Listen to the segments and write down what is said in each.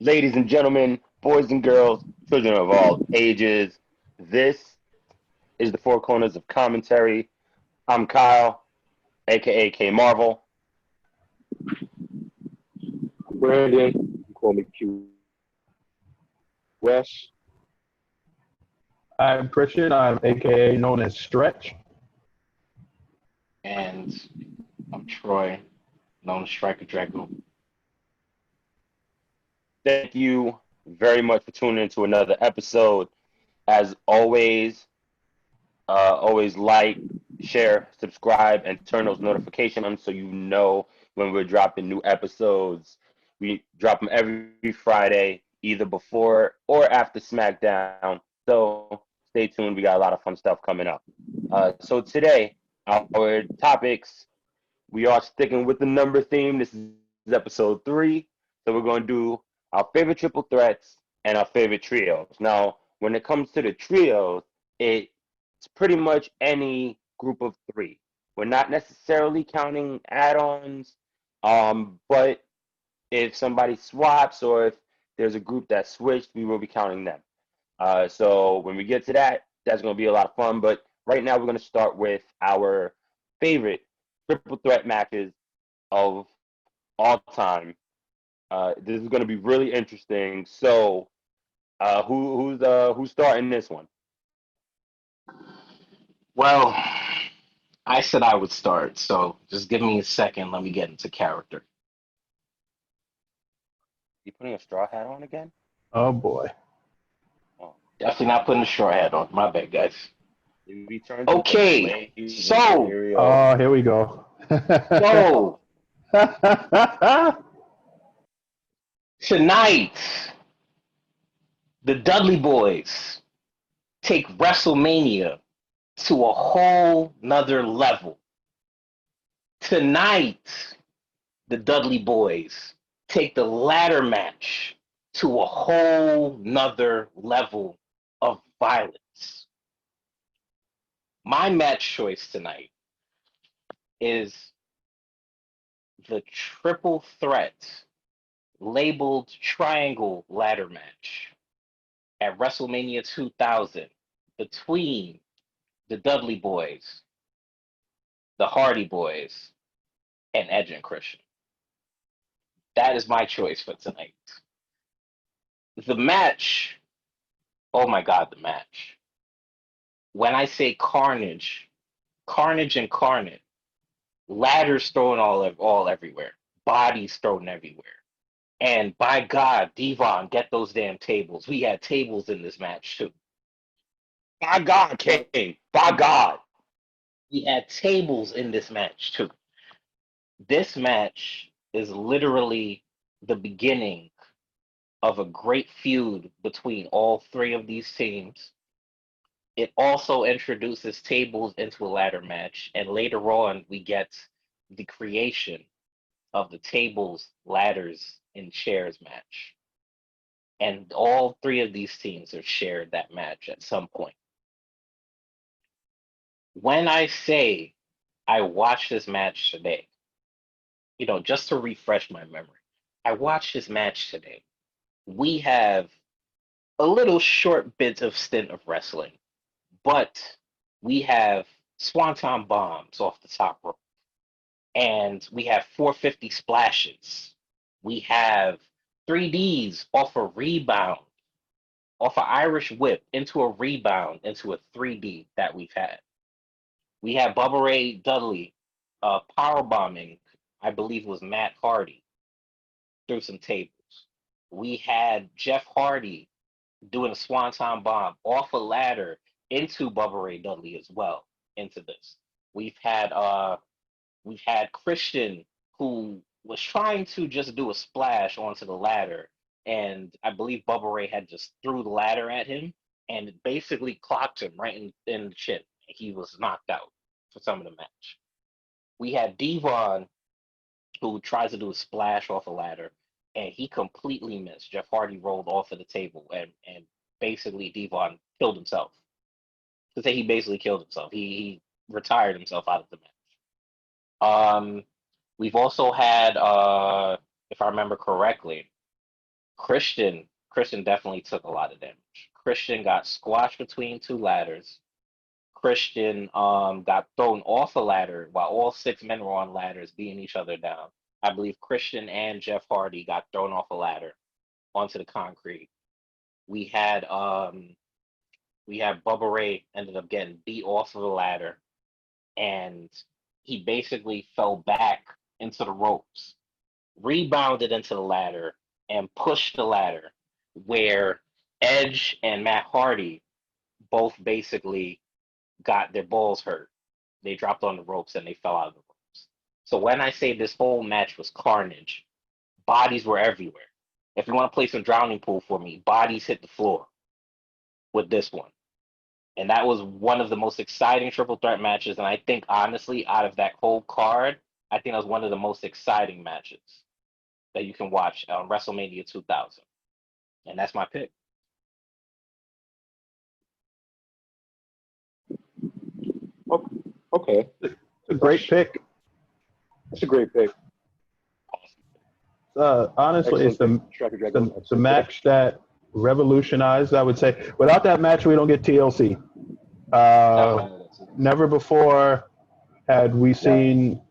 Ladies and gentlemen, boys and girls, children of all ages, this is the Four Corners of Commentary. I'm Kyle, aka K Marvel. Brandon, you call me Q West. I'm Christian. I'm AKA known as Stretch. And I'm Troy, known as Striker Dragoon. Thank you very much for tuning into another episode. As always, always like, share, subscribe, and turn those notifications on so you know when we're dropping new episodes. We drop them every Friday, either before or after SmackDown. So stay tuned. We got a lot of fun stuff coming up. So today, our topics, we are sticking with the number theme. This is episode 3. So we're going to do our favorite triple threats and our favorite trios. Now, when it comes to the trios, it's pretty much any group of 3. We're not necessarily counting add-ons, but if somebody swaps or if there's a group that switched, we will be counting them. So when we get to that, that's going to be a lot of fun. But right now, we're going to start with our favorite triple threat matches of all time. This is going to be really interesting. So, who's starting this one? Well, I said I would start, so just give me a second. Let me get into character. You putting a straw hat on again? Oh boy. Oh, Definitely not putting a short hat on. My bad, guys. we turned into Okay, slaves and so, material. Oh, here we go. so tonight, the Dudley Boys take WrestleMania to a whole nother level. Tonight, the Dudley Boys take the ladder match to a whole nother level of violence. My match choice tonight is the triple threat labeled triangle ladder match at WrestleMania 2000 between the Dudley Boys, the Hardy Boys, and Edge and Christian. That is my choice for tonight. The match, oh my God, the match. When I say carnage, carnage incarnate, ladders thrown all everywhere, bodies thrown everywhere. And by God, Devon, get those damn tables. We had tables in this match too. By God, But King. By God. we had tables in this match too. This match is literally the beginning of a great feud between all 3 of these teams. It also introduces tables into a ladder match, and later on, we get the creation of the tables, ladders, and chairs match. And all 3 of these teams have shared that match at some point. When I say I watched this match today, just to refresh my memory, I watched this match today. We have a little short bit of stint of wrestling, but we have swanton bombs off the top rope, and we have 450 splashes. We have 3Ds off a rebound, off an Irish whip into a rebound into a 3D that we've had. We had Bubba Ray Dudley power bombing, I believe it was Matt Hardy, through some tables. We had Jeff Hardy doing a swanton bomb off a ladder into Bubba Ray Dudley as well into this. We've had Christian who was trying to just do a splash onto the ladder, and I believe Bubba Ray had just threw the ladder at him and it basically clocked him right in the chin. He was knocked out for some of the match. We had Devon who tries to do a splash off a ladder, and he completely missed. Jeff Hardy rolled off of the table, and basically Devon killed himself. To say he basically killed himself, he retired himself out of the match. We've also had, if I remember correctly, Christian definitely took a lot of damage. Christian got squashed between two ladders. Christian got thrown off a ladder while all six men were on ladders beating each other down. I believe Christian and Jeff Hardy got thrown off a ladder onto the concrete. We had Bubba Ray ended up getting beat off of the ladder, and he basically fell back into the ropes, rebounded into the ladder, and pushed the ladder where Edge and Matt Hardy both basically got their balls hurt. They dropped on the ropes and they fell out of the ropes. So when I say this whole match was carnage, bodies were everywhere. If you want to play some drowning pool for me, bodies hit the floor with this one. And that was one of the most exciting triple threat matches. And I think, honestly, out of that whole card, I think that was one of the most exciting matches that you can watch on WrestleMania 2000. And that's my pick. Okay. It's a great pick. That's a great pick. Honestly, it's Excellent the match that revolutionized, I would say. Without that match, we don't get TLC. Never before had we seen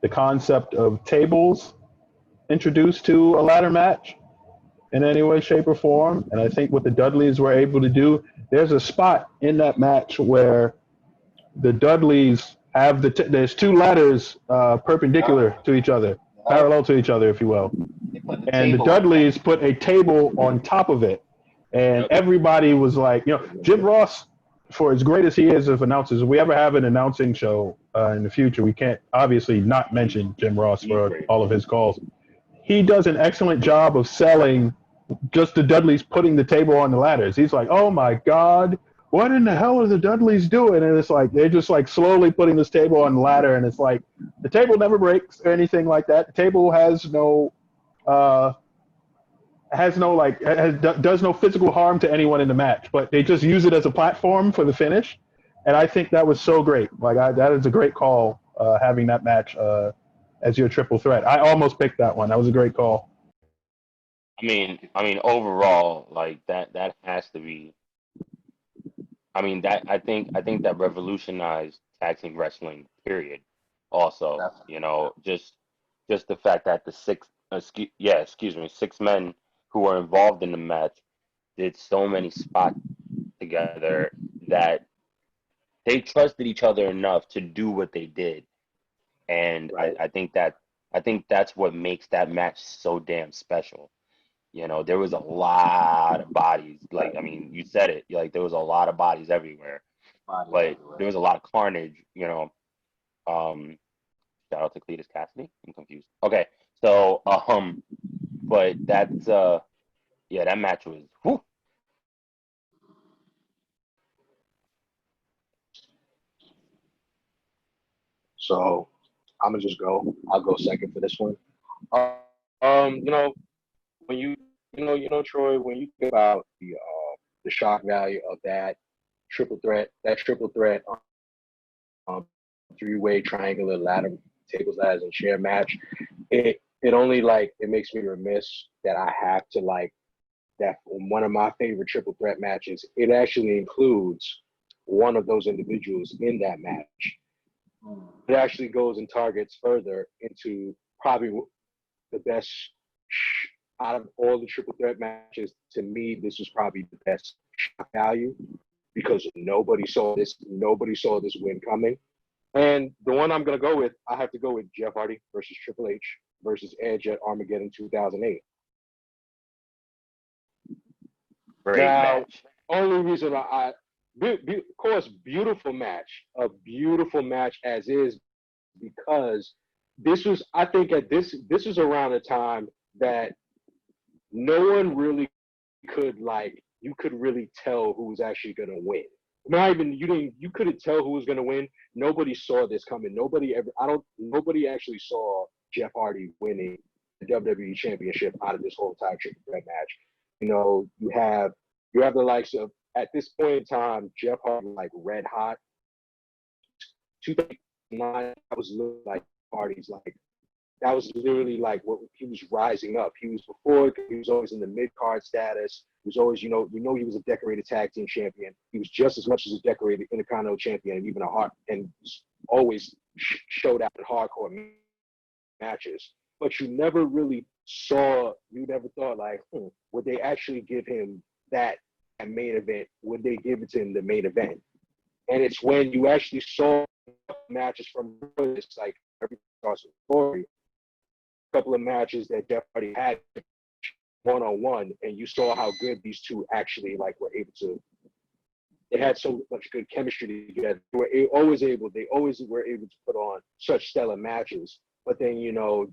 the concept of tables introduced to a ladder match in any way, shape, or form. And I think what the Dudleys were able to do, there's a spot in that match where the Dudleys have there's two ladders perpendicular to each other, parallel to each other, if you will. And the Dudleys put a table on top of it. And everybody was like, Jim Ross, for as great as he is of announcers, if we ever have an announcing show in the future, we can't obviously not mention Jim Ross for all of his calls. He does an excellent job of selling just the Dudleys putting the table on the ladders. He's like, oh my God, what in the hell are the Dudleys doing? And it's like, they're just like slowly putting this table on the ladder. And it's like, the table never breaks or anything like that. The table has does no physical harm to anyone in the match, but they just use it as a platform for the finish. And I think that was so great. That is a great call, having that match as your triple threat. I almost picked that one. That was a great call. I mean, overall, like that has to be. I mean, that I think that revolutionized tag team wrestling. Period. Also, just the fact that the six men who were involved in the match did so many spots together that they trusted each other enough to do what they did, and I think that's what makes that match so damn special. There was a lot of bodies. Like, I mean, you said it. Like, there was a lot of bodies everywhere, but there was a lot of carnage. Shout out to Cletus Cassidy. I'm confused. Okay, so but that's that match was. Whew. So I'm gonna just go. I'll go second for this one. When Troy, when you think about the shock value of that triple threat, three-way triangular ladder tables, ladders, and chair match, it only it makes me remiss that I have to that one of my favorite triple threat matches. It actually includes one of those individuals in that match. It actually goes and targets further into probably the best out of all the triple threat matches. To me, this was probably the best shock value because nobody saw this win coming. And the one I'm gonna go with, I have to go with Jeff Hardy versus Triple H versus Edge at Armageddon 2008. Great match. Only reason of course, beautiful match as is, because this was, I think, this was around a time that no one really could you could really tell who was actually gonna win. Not even you couldn't tell who was gonna win. Nobody saw this coming. Nobody actually saw Jeff Hardy winning the WWE Championship out of this whole entire triple threat match. You have the likes of, at this point in time, Jeff Hardy red hot. 2009, I was looking like Hardy's that was literally like what he was rising up. He was before, he was always in the mid card status. He was always, he was a decorated tag team champion. He was just as much as a decorated Intercontinental champion, and even always showed out in hardcore matches. But you never really you never thought like, would they actually give him that main event? Would they give it to him the main event? And it's when you actually saw matches from this, like every story, a couple of matches that Jeff Hardy had one-on-one, and you saw how good these two actually like were able to. They had so much good chemistry together. They always were able to put on such stellar matches. But then,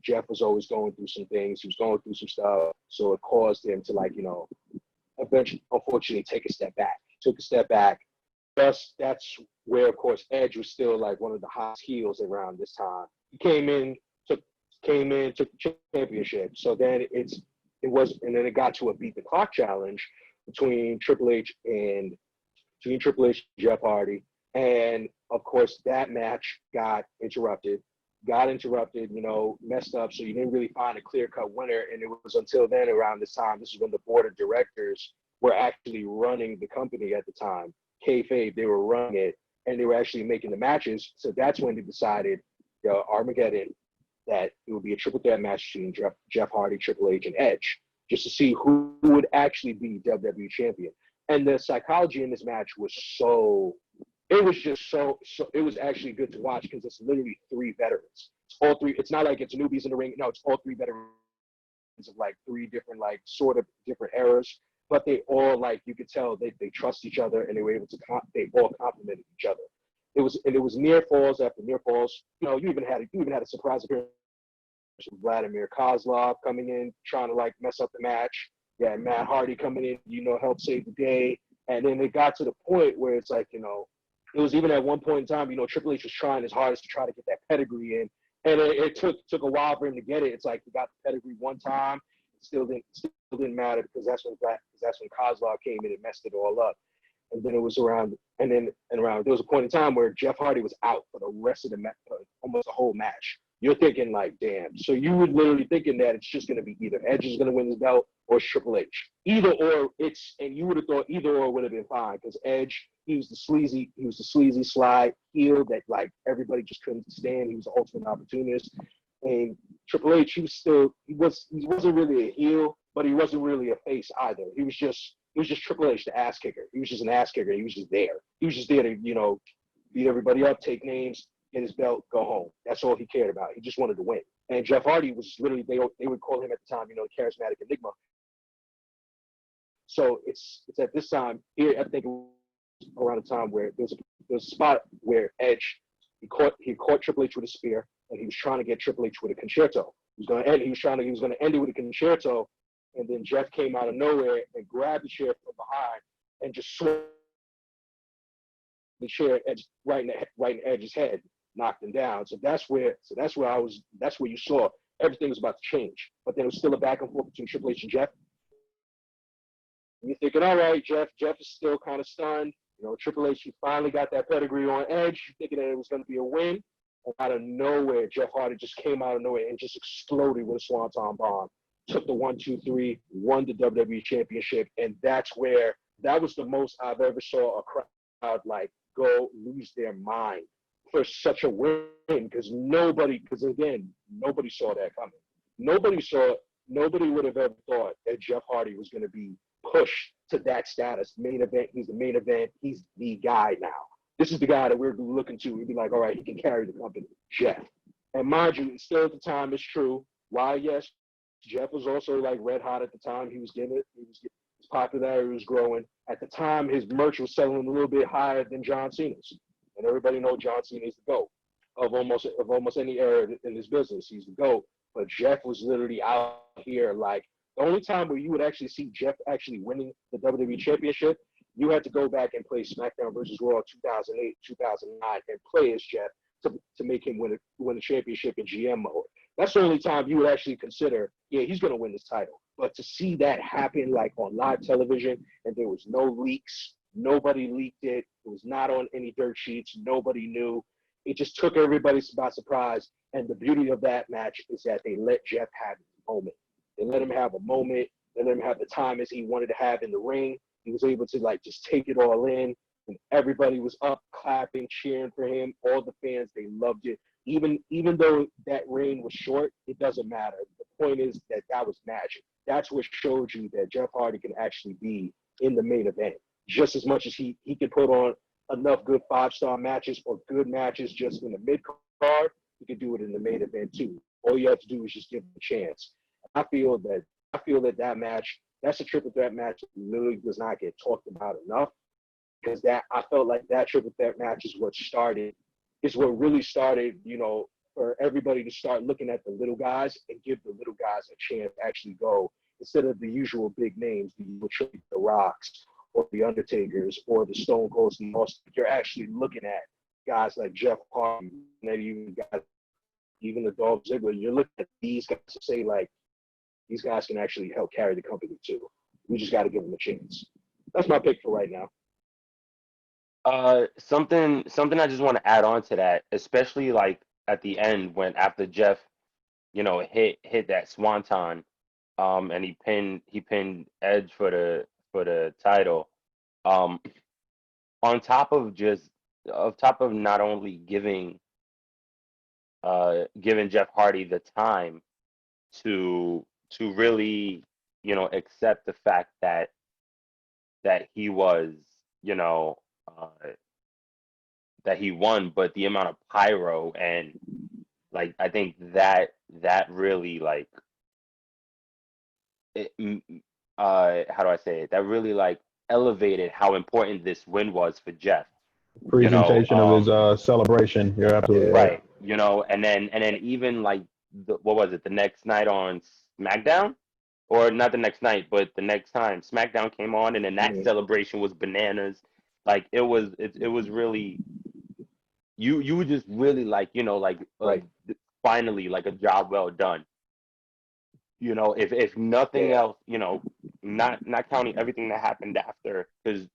Jeff was always going through some things. He was going through some stuff. So it caused him to eventually, unfortunately, take a step back. Took a step back. That's where, of course, Edge was still like one of the hottest heels around this time. He came in, took the championship. So then and then it got to a beat the clock challenge between Triple H and Jeff Hardy. And of course, that match got interrupted, messed up. So you didn't really find a clear-cut winner. And it was until then, around this time, this is when the board of directors were actually running the company at the time. Kayfabe, they were running it, and they were actually making the matches. So that's when they decided, Armageddon, that it would be a triple threat match between Jeff Hardy, Triple H, and Edge, just to see who would actually be WWE champion. And the psychology in this match was it was actually good to watch because it's literally three veterans. It's all three. It's not like it's newbies in the ring. No, it's all three veterans of like three different, like sort of different eras. But they all, like, you could tell they trust each other, and they were able to, they all complimented each other. It was near falls after near falls. You even had a surprise appearance from Vladimir Kozlov coming in, trying to like mess up the match. Yeah, Matt Hardy coming in, help save the day. And then it got to the point where it's like, it was even at one point in time, Triple H was trying his hardest to try to get that pedigree in. And it took a while for him to get it. It's like he got the pedigree one time, still didn't matter because that's when Kozlov came in and messed it all up. And then it was there was a point in time where Jeff Hardy was out for the rest of the match, almost the whole match. You're thinking like, damn. So you were literally thinking that it's just going to be either Edge is going to win this belt or Triple H. Either or, and you would have thought either or would have been fine because Edge, he was the sleazy slide heel that like everybody just couldn't stand. He was the ultimate opportunist. And Triple H, he wasn't really a heel, but he wasn't really a face either. He was just Triple H, the ass kicker. He was just an ass kicker. He was just there. He was just there to, beat everybody up, take names, get his belt, go home. That's all he cared about. He just wanted to win. And Jeff Hardy was literally, they would call him at the time, the charismatic enigma. So it's at this time here, I think around the time where there's a spot where Edge, he caught Triple H with a spear, and he was trying to get Triple H with a concerto. He was going to end it with a concerto, and then Jeff came out of nowhere and grabbed the chair from behind and just swung the chair right in Edge's head, knocked him down. So that's where you saw everything was about to change. But then it was still a back and forth between Triple H and Jeff. And you're thinking, all right, Jeff is still kind of stunned. Triple H, he finally got that pedigree on Edge, thinking that it was going to be a win. And out of nowhere, Jeff Hardy just came out of nowhere and just exploded with a Swanton bomb. Took the 1-2-3, won the WWE Championship, and that was the most I've ever saw a crowd like go lose their mind for such a win because nobody saw that coming. Nobody would have ever thought that Jeff Hardy was going to be pushed to that status. Main event, he's the main event, he's the guy now. This is the guy that we're looking to. We'd be like, all right, he can carry the company, Jeff. And mind you, still at the time, it's true. While yes, Jeff was also like red hot at the time. His popularity was growing. At the time, his merch was selling a little bit higher than John Cena's. And everybody knows John Cena is the GOAT of almost any era in this business. He's the GOAT. But Jeff was literally out here like the only time where you would actually see Jeff actually winning the WWE Championship, you had to go back and play SmackDown versus Raw 2008, 2009 and play as Jeff to make him win the championship in GM mode. That's the only time you would actually consider, yeah, he's going to win this title. But to see that happen like on live television and there was no leaks, nobody leaked it, it was not on any dirt sheets, nobody knew. it just took everybody by surprise. And the beauty of that match is that they let Jeff have a moment. They let him have a moment. They let him have the time as he wanted to have in the ring. He was able to like just take it all in, and everybody was up, clapping, cheering for him. All the fans, they loved it. Even though that reign was short, it doesn't matter. The point is that that was magic. That's what showed you that Jeff Hardy can actually be in the main event just as much as he can put on enough good 5-star matches or good matches just in the mid card. He can do it in the main event too. All you have to do is just give him a chance. I feel that match, that's a triple threat match that literally does not get talked about enough, because that I felt like that triple threat match is what really started, for everybody to start looking at the little guys and give the little guys a chance to actually go instead of the usual big names, the Rocks or the Undertakers or the Stone Colds and Austin. You're actually looking at guys like Jeff Hardy, and even the Dolph Ziggler. You're looking at these guys to say like, these guys can actually help carry the company too. We just got to give them a chance. That's my pick for right now. Something I just want to add on to that, especially like at the end when after Jeff, hit that swanton, and he pinned Edge for the title. Um, on top of not only giving Jeff Hardy the time to really, accept the fact that he was, you know, uh, that he won, but the amount of pyro and like I think that really like it, how do I say it? That really like elevated how important this win was for Jeff. You know, Presentation of his celebration. You're absolutely Yeah. right. right? And then even like what was it? The next night on SmackDown, or not the next night, but the next time SmackDown came on, and then that Mhm. celebration was bananas. Like it was really you were just really like Right. finally like a job well done. If nothing Yeah. else, not counting everything that happened after, because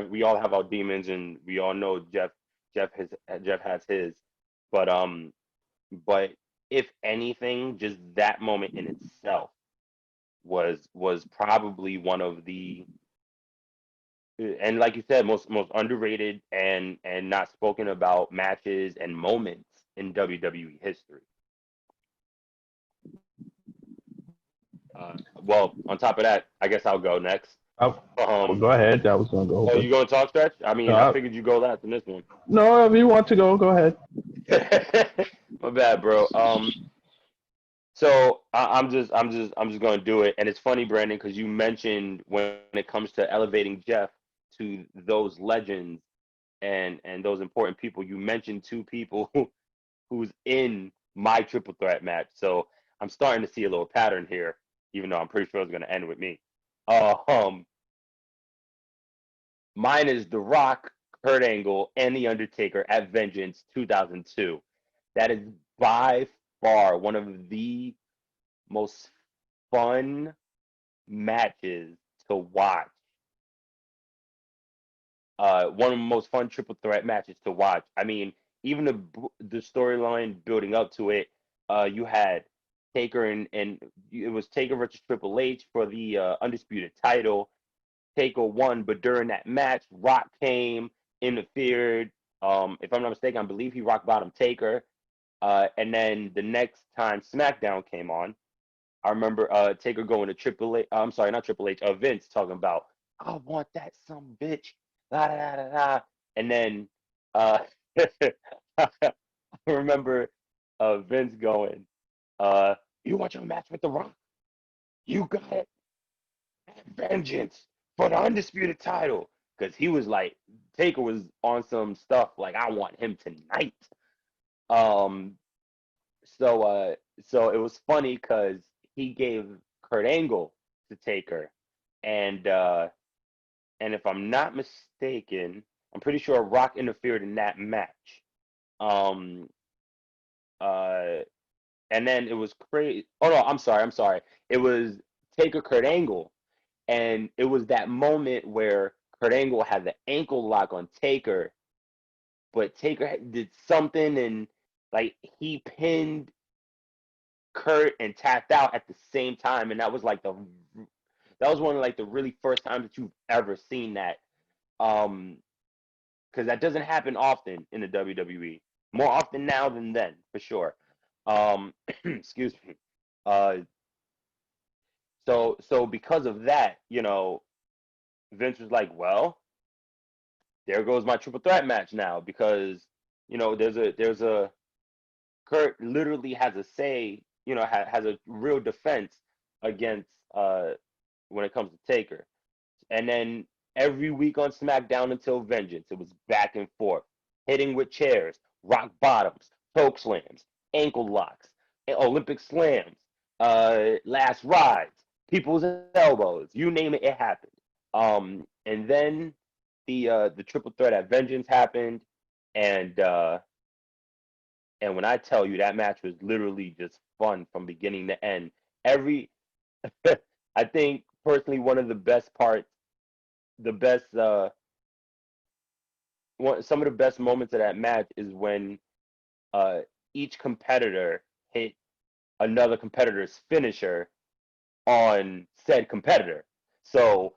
we all have our demons, and we all know Jeff has his, but but if anything, just that moment in itself was probably one of the, and like you said, most underrated and not spoken about matches and moments in WWE history. Well, on top of that, I guess I'll go next. Well, Um, go ahead. I was going to go oh, open. you going to talk stretch? I No, mean, I figured you go last in this one. no, if you want to go ahead. My bad, bro. So I'm just going to do it, and it's funny, Brandon, because you mentioned when it comes to elevating Jeff to those legends and those important people, you mentioned two people who's in my triple threat match. So I'm starting to see a little pattern here, even though I'm pretty sure it's going to end with me. Um, Mine is The Rock, Kurt Angle, and The Undertaker at Vengeance 2002. That is by far one of the most fun matches to watch. One of the most fun triple threat matches to watch. I mean, even the storyline building up to it. You had Taker and it was Taker versus Triple H for the undisputed title. Taker won, but during that match, Rock came, interfered. If I'm not mistaken, I believe he rock bottom Taker. And then the next time SmackDown came on, I remember Taker going to Triple H. I'm sorry, not Triple H. Vince talking about, I want that some bitch. Da, da, da, da, da. And then uh, I remember Vince going, you want your match with The Rock? You got it. Vengeance for the undisputed title, because he was like, Taker was on some stuff like, I want him tonight. Um, so it was funny because he gave Kurt Angle to Taker, and if I'm not mistaken, I'm pretty sure Rock interfered in that match. Um, uh, and then it was crazy. Oh no, I'm sorry. It was Taker Kurt Angle. And it was that moment where Kurt Angle had the ankle lock on Taker, but Taker did something, and like he pinned Kurt and tapped out at the same time, and that was one of like the really first times that you've ever seen that. Because that doesn't happen often in the WWE. More often now than then, for sure. Excuse me. Uh, so because of that, Vince was like, well, there goes my triple threat match now, because there's a Kurt literally has a say, has a real defense against when it comes to Taker. And then every week on SmackDown until Vengeance, it was back and forth, hitting with chairs, rock bottoms, choke slams, ankle locks, Olympic slams, last rides, people's elbows, you name it, it happened. And then the triple threat at Vengeance happened, and when I tell you that match was literally just fun from beginning to end. I think personally one of the best parts, some of the best moments of that match is when each competitor hit another competitor's finisher on said competitor. So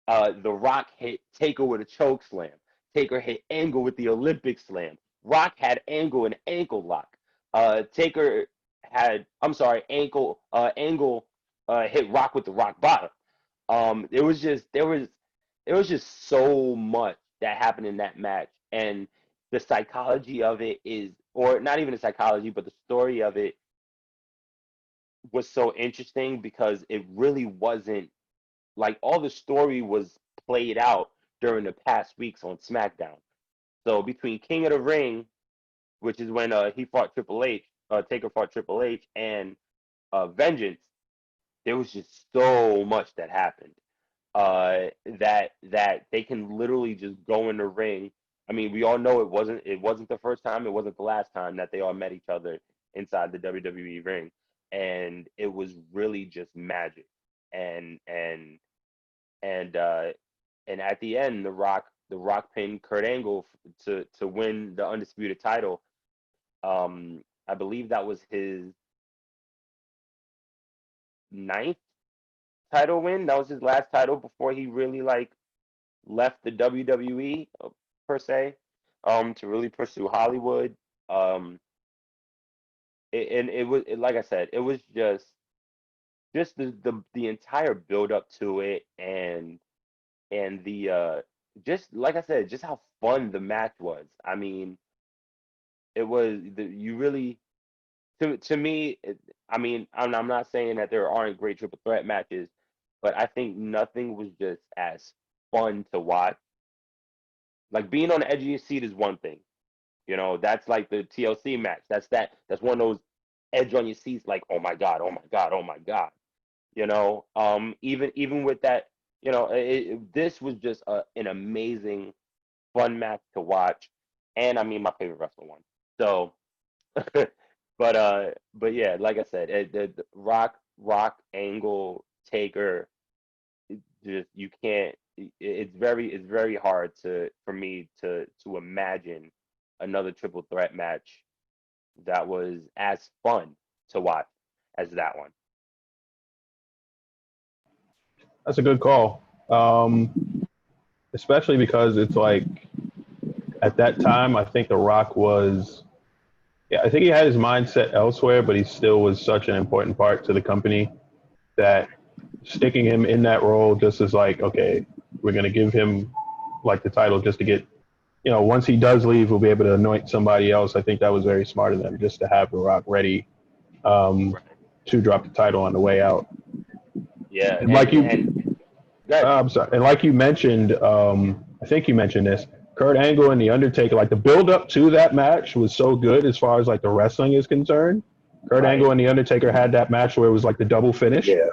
The Rock hit Taker with a choke slam. Taker hit Angle with the Olympic slam. Rock had Angle an ankle lock. Taker had, I'm sorry, Angle hit Rock with the rock bottom. There was just so much that happened in that match, and the psychology of it is, or not even the psychology, but the story of it was so interesting, because it really wasn't like all the story was played out during the past weeks on SmackDown. So between King of the Ring, which is when he fought Triple H, Taker fought Triple H, and Vengeance, there was just so much that happened that they can literally just go in the ring. I mean, we all know it wasn't the first time, it wasn't the last time that they all met each other inside the WWE ring, and it was really just magic. And at the end, the Rock pinned Kurt Angle to win the undisputed title. I believe that was his 9th title win. That was his last title before he really like left the WWE per se, to really pursue Hollywood. It was, like I said, it was just the entire build up to it, and the just like I said, just how fun the match was. I mean, it was you really, to me. I mean, I'm not saying that there aren't great triple threat matches, but I think nothing was just as fun to watch. Like being on the edge of your seat is one thing, that's like the TLC match. That's one of those edge on your seats, like, oh my god, oh my god, oh my god. Even with that, this was just an amazing, fun match to watch, and I mean my favorite wrestler one. So, but yeah, like I said, the Rock Angle Taker, just you can't. It's very hard for me to imagine another triple threat match that was as fun to watch as that one. That's a good call. Especially because it's like at that time, I think The Rock was, yeah, I think he had his mindset elsewhere, but he still was such an important part to the company that sticking him in that role just is like, okay, we're going to give him like the title just to get, once he does leave, we'll be able to anoint somebody else. I think that was very smart of them just to have The Rock ready to drop the title on the way out. Yeah, and I'm sorry. And like you mentioned, I think you mentioned this, Kurt Angle and The Undertaker, like the build up to that match was so good as far as like the wrestling is concerned. Kurt Angle and The Undertaker had that match where it was like the double finish. Yeah.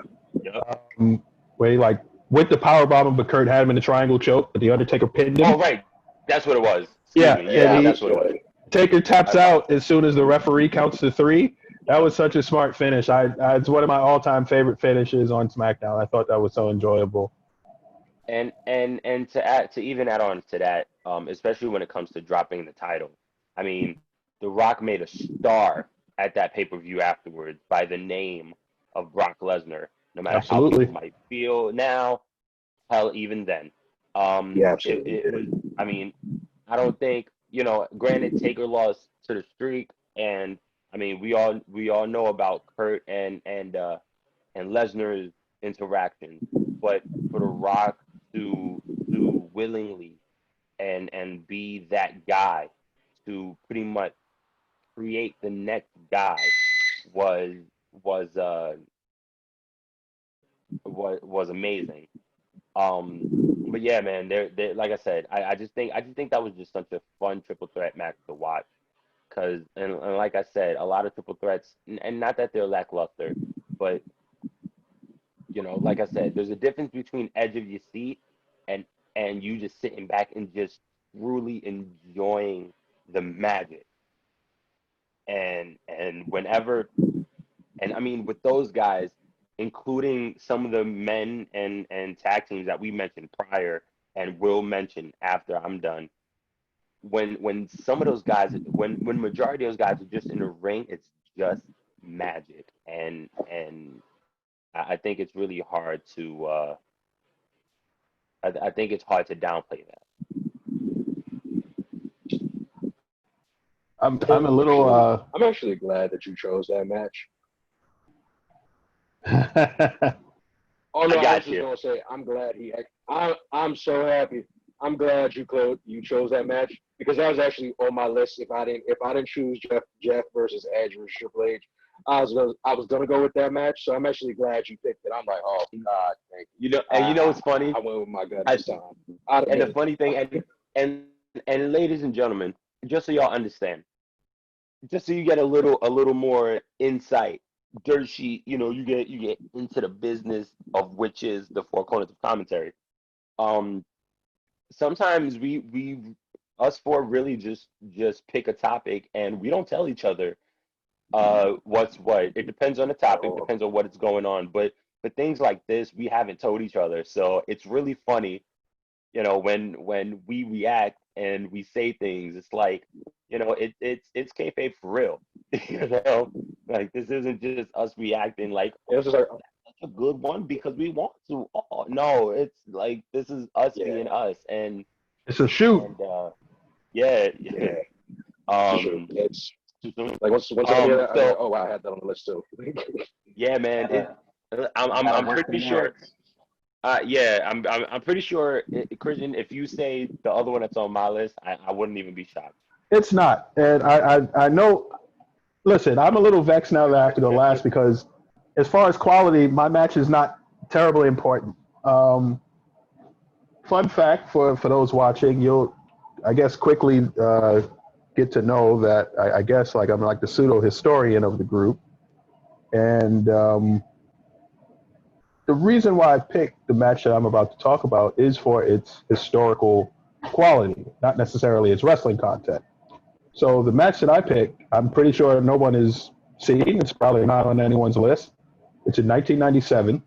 Where he like went the power bomb, but Kurt had him in the triangle choke, but The Undertaker pinned him. Oh, right. That's what it was. Yeah, that's what it was. Taker taps out as soon as the referee counts to 3. That was such a smart finish. It's one of my all-time favorite finishes on SmackDown. I thought that was so enjoyable. And to even add on to that, especially when it comes to dropping the title, I mean, The Rock made a star at that pay-per-view afterwards by the name of Brock Lesnar. No matter how Absolutely. people might feel now, hell, even then, Yeah, absolutely it was. did. I mean, I don't think, Granted, Taker lost to the streak, and I mean, we all know about Kurt and Lesnar's interaction, but for The Rock to willingly and be that guy to pretty much create the next guy was was uh was amazing. But yeah, man, there like I said, I just think that was just such a fun triple threat match to watch. Cause and like I said, a lot of triple threats, and not that they're lackluster, but like I said, there's a difference between edge of your seat and you just sitting back and just truly enjoying the magic. And whenever, and I mean, with those guys, including some of the men and tag teams that we mentioned prior and will mention after I'm done, when some of those guys, when majority of those guys are just in the ring, it's just magic. And I think it's really hard to I think it's hard to downplay I'm a little I'm actually glad that you chose that match. Oh I no, I was got just you. gonna say I'm glad I'm so happy. I'm glad you chose that match because that was actually on my list. If I didn't choose Jeff versus Edge versus Triple H, I was gonna go with that match. So I'm actually glad you picked it. I'm like, oh God, thank you. And what's funny? I went with my gut I, this time. I'd have and the made it. funny thing, and ladies and gentlemen, just so y'all understand, just so you get a little more insight, dirt sheet, you get into the business of which is the four corners of commentary. Um, Sometimes we us four really just pick a topic and we don't tell each other what's what. It depends on the topic, Oh, depends on what is going on, but things like this we haven't told each other, so it's really funny, when we react and we say things. It's like, it's kayfabe for real. you know like, this isn't just us reacting like, it was just like, that's a good one because we want to. Oh no, it's like this is us yeah, being us. and it's a shoot. and yeah. yeah. For sure. um It's like once I hear that, I was like, so oh wow, I had that on the list too. yeah, man, Gotta, I'm gotta work the pretty sure. merits. Yeah, I'm pretty sure, Christian, if you say the other one that's on my list, I wouldn't even be shocked. It's not, and I know. Listen, I'm a little vexed now that I have to go last because, as far as quality, my match is not terribly important. Um, Fun fact for those watching, you'll, I guess, quickly get to know that I guess like I'm like the pseudo historian of the group, and the reason why I picked the match that I'm about to talk about is for its historical quality, not necessarily its wrestling content. So the match that I picked, I'm pretty sure no one has seen. It's probably not on anyone's list. It's in 1997,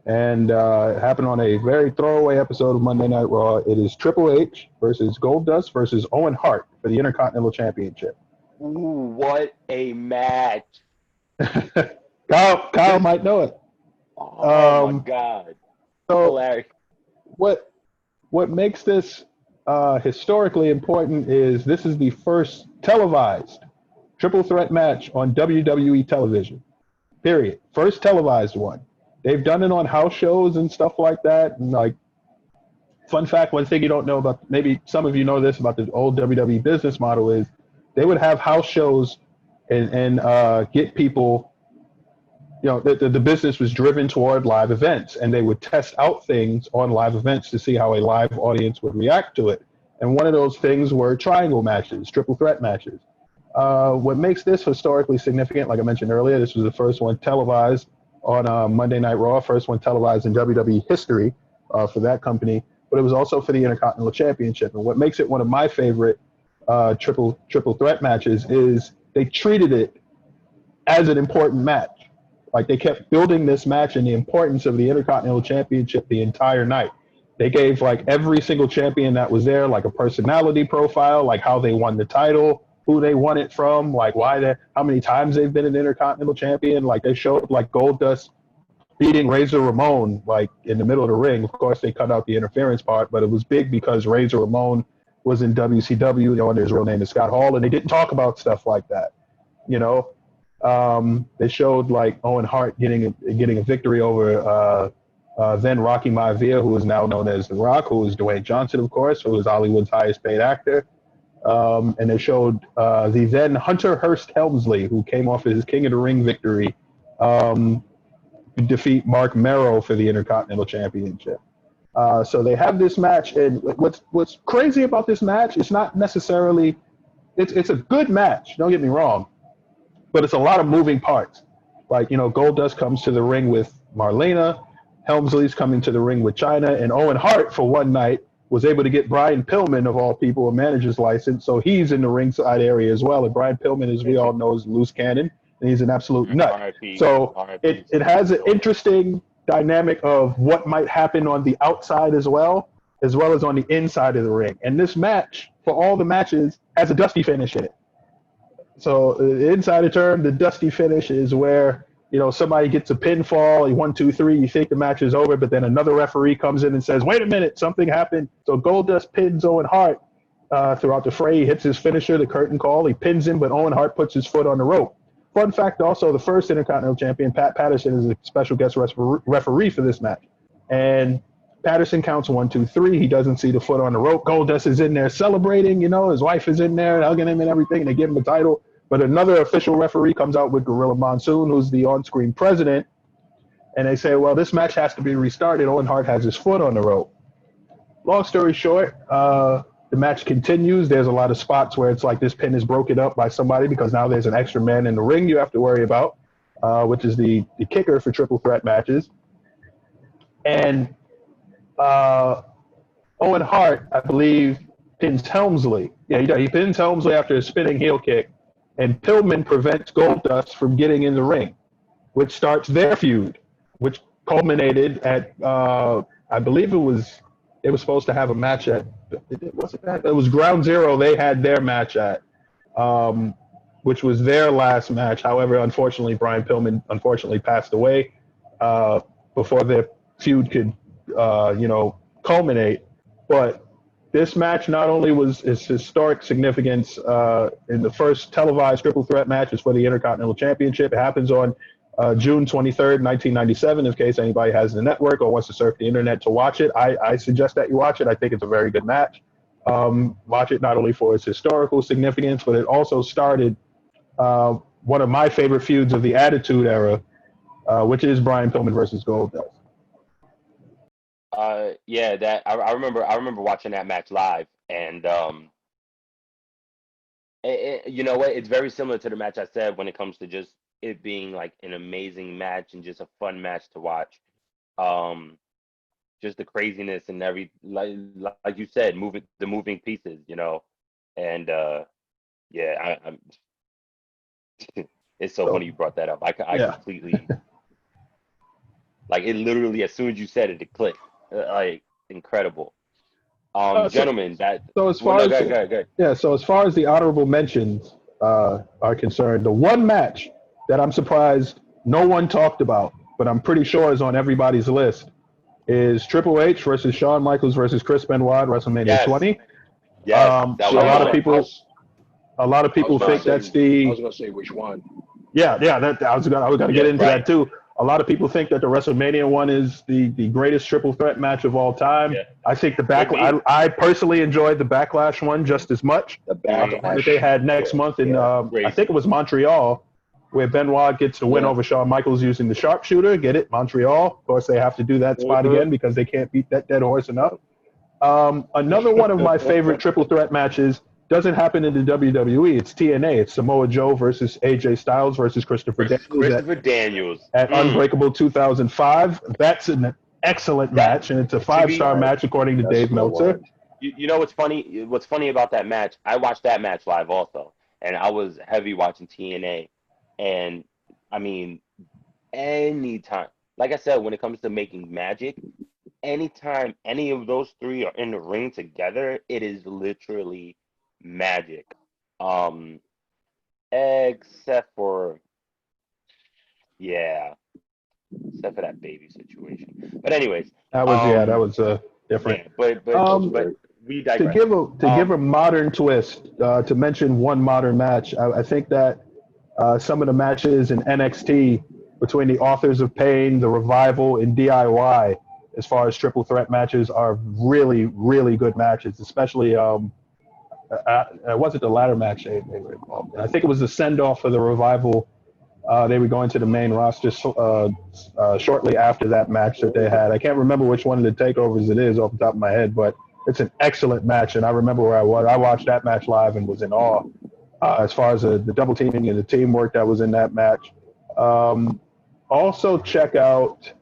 and it happened on a very throwaway episode of Monday Night Raw. It is Triple H versus Goldust versus Owen Hart for the Intercontinental Championship. Ooh, what a match! Kyle might know it. Oh my Um, God, so hilarious! what what makes this historically important is this is the first televised triple threat match on WWE television. Period. First televised one. They've done it on house shows and stuff like that. And like, fun fact, one thing you don't know about, maybe some of you know this about the old WWE business model is they would have house shows and get people. The business was driven toward live events, and they would test out things on live events to see how a live audience would react to it. And one of those things were triangle matches, triple threat matches. What makes this historically significant, like I mentioned earlier, this was the first one televised on Monday Night Raw, first one televised in WWE history for that company, but it was also for the Intercontinental Championship. And what makes it one of my favorite triple threat matches is they treated it as an important match. Like they kept building this match and the importance of the Intercontinental Championship the entire night. They gave like every single champion that was there like a personality profile, like how they won the title, who they won it from, like why they, how many times they've been an Intercontinental Champion. Like they showed like Goldust beating Razor Ramon like in the middle of the ring. Of course, they cut out the interference part, but it was big because Razor Ramon was in WCW. You know, and his real name is Scott Hall, and they didn't talk about stuff like that. You know, they showed like Owen Hart getting a victory over then Rocky Maivia, who is now known as The Rock, who is Dwayne Johnson, of course, who is Hollywood's highest paid actor. And they showed the then Hunter Hearst Helmsley, who came off his King of the Ring victory, defeat Mark Merrow for the Intercontinental Championship. So they have this match, and what's crazy about this match? It's not necessarily it's a good match. Don't get me wrong, but it's a lot of moving parts. Like, you know, Goldust comes to the ring with Marlena, Helmsley's coming to the ring with Chyna, and Owen Hart for one night was able to get Brian Pillman, of all people, a manager's license, so he's in the ringside area as well. And Brian Pillman, as we all know, is a loose cannon, and he's an absolute nut. RIP. So RIP. it has an interesting dynamic of what might happen on the outside as well as on the inside of the ring. And this match, for all the matches, has a dusty finish in it. So the insider term, the dusty finish is where, you know, somebody gets a pinfall, 1, 2, 3, you think the match is over, but then another referee comes in and says, wait a minute, something happened. So Goldust pins Owen Hart throughout the fray. He hits his finisher, the curtain call. He pins him, but Owen Hart puts his foot on the rope. Fun fact also, the first Intercontinental Champion, Pat Patterson, is a special guest referee for this match. And Patterson counts 1, 2, 3. He doesn't see the foot on the rope. Goldust is in there celebrating, you know, his wife is in there hugging him and everything, and they give him the title. But another official referee comes out with Gorilla Monsoon, who's the on-screen president, and they say, well, this match has to be restarted. Owen Hart has his foot on the rope. Long story short, the match continues. There's a lot of spots where it's like this pin is broken up by somebody because now there's an extra man in the ring you have to worry about, which is the kicker for triple threat matches. And Owen Hart, I believe, pins Helmsley. Yeah, he pins Helmsley after a spinning heel kick. And Pillman prevents Goldust from getting in the ring, which starts their feud, which culminated at, I believe they were supposed to have a match at, it was Ground Zero they had their match at, which was their last match. However, unfortunately, Brian Pillman passed away before their feud could, culminate. But this match not only was its historic significance in the first televised triple threat matches for the Intercontinental Championship. It happens on June 23rd, 1997, in case anybody has the network or wants to surf the internet to watch it. I suggest that you watch it. I think it's a very good match. Watch it not only for its historical significance, but it also started one of my favorite feuds of the Attitude Era, which is Brian Pillman versus Goldust. Yeah, that I remember watching that match live, and you know what? It's very similar to the match I said when it comes to just it being like an amazing match and just a fun match to watch. Just the craziness and like you said, the moving pieces, you know, and yeah, I'm. It's so funny you brought that up. I completely like it. Literally, as soon as you said it, it clicked. Like incredible. Gentlemen, so as far as the honorable mentions are concerned, the one match that I'm surprised no one talked about, but I'm pretty sure is on everybody's list, is Triple H versus Shawn Michaels versus Chris Benoit at WrestleMania 20. Yes, a lot of people think that's the. I was gonna say which one. Yeah, I was gonna get into that too. A lot of people think that the WrestleMania one is the greatest triple threat match of all time. Yeah. I think I personally enjoyed the Backlash one just as much. The Backlash that they had next month in I think it was Montreal, where Benoit gets the win over Shawn Michaels using the sharpshooter. Get it? Montreal. Of course, they have to do that spot again because they can't beat that dead horse enough. Another one of my favorite triple threat matches doesn't happen in the WWE. It's TNA. It's Samoa Joe versus AJ Styles versus Christopher Daniels at Unbreakable 2005. That's an excellent match, and it's a 5-star match according to Dave Meltzer. You know what's funny? What's funny about that match? I watched that match live also, and I was heavy watching TNA. And I mean, anytime, like I said, when it comes to making magic, anytime any of those three are in the ring together, it is literally magic. Um, except for yeah, except for that baby situation. But anyways, That um, was different. yeah, but Um, but we digress. to give a modern twist, to mention one modern match, I think that some of the matches in NXT between the Authors of Pain, the Revival, and DIY, as far as triple threat matches, are really, really good matches. Especially, it wasn't the ladder match they were involved in. I think it was the send off for the Revival. They would go into the main roster shortly after that match that they had. I can't remember which one of the takeovers it is off the top of my head, but it's an excellent match, and I remember where I was. I watched that match live and was in awe as far as the double teaming and the teamwork that was in that match. Um, Also, check out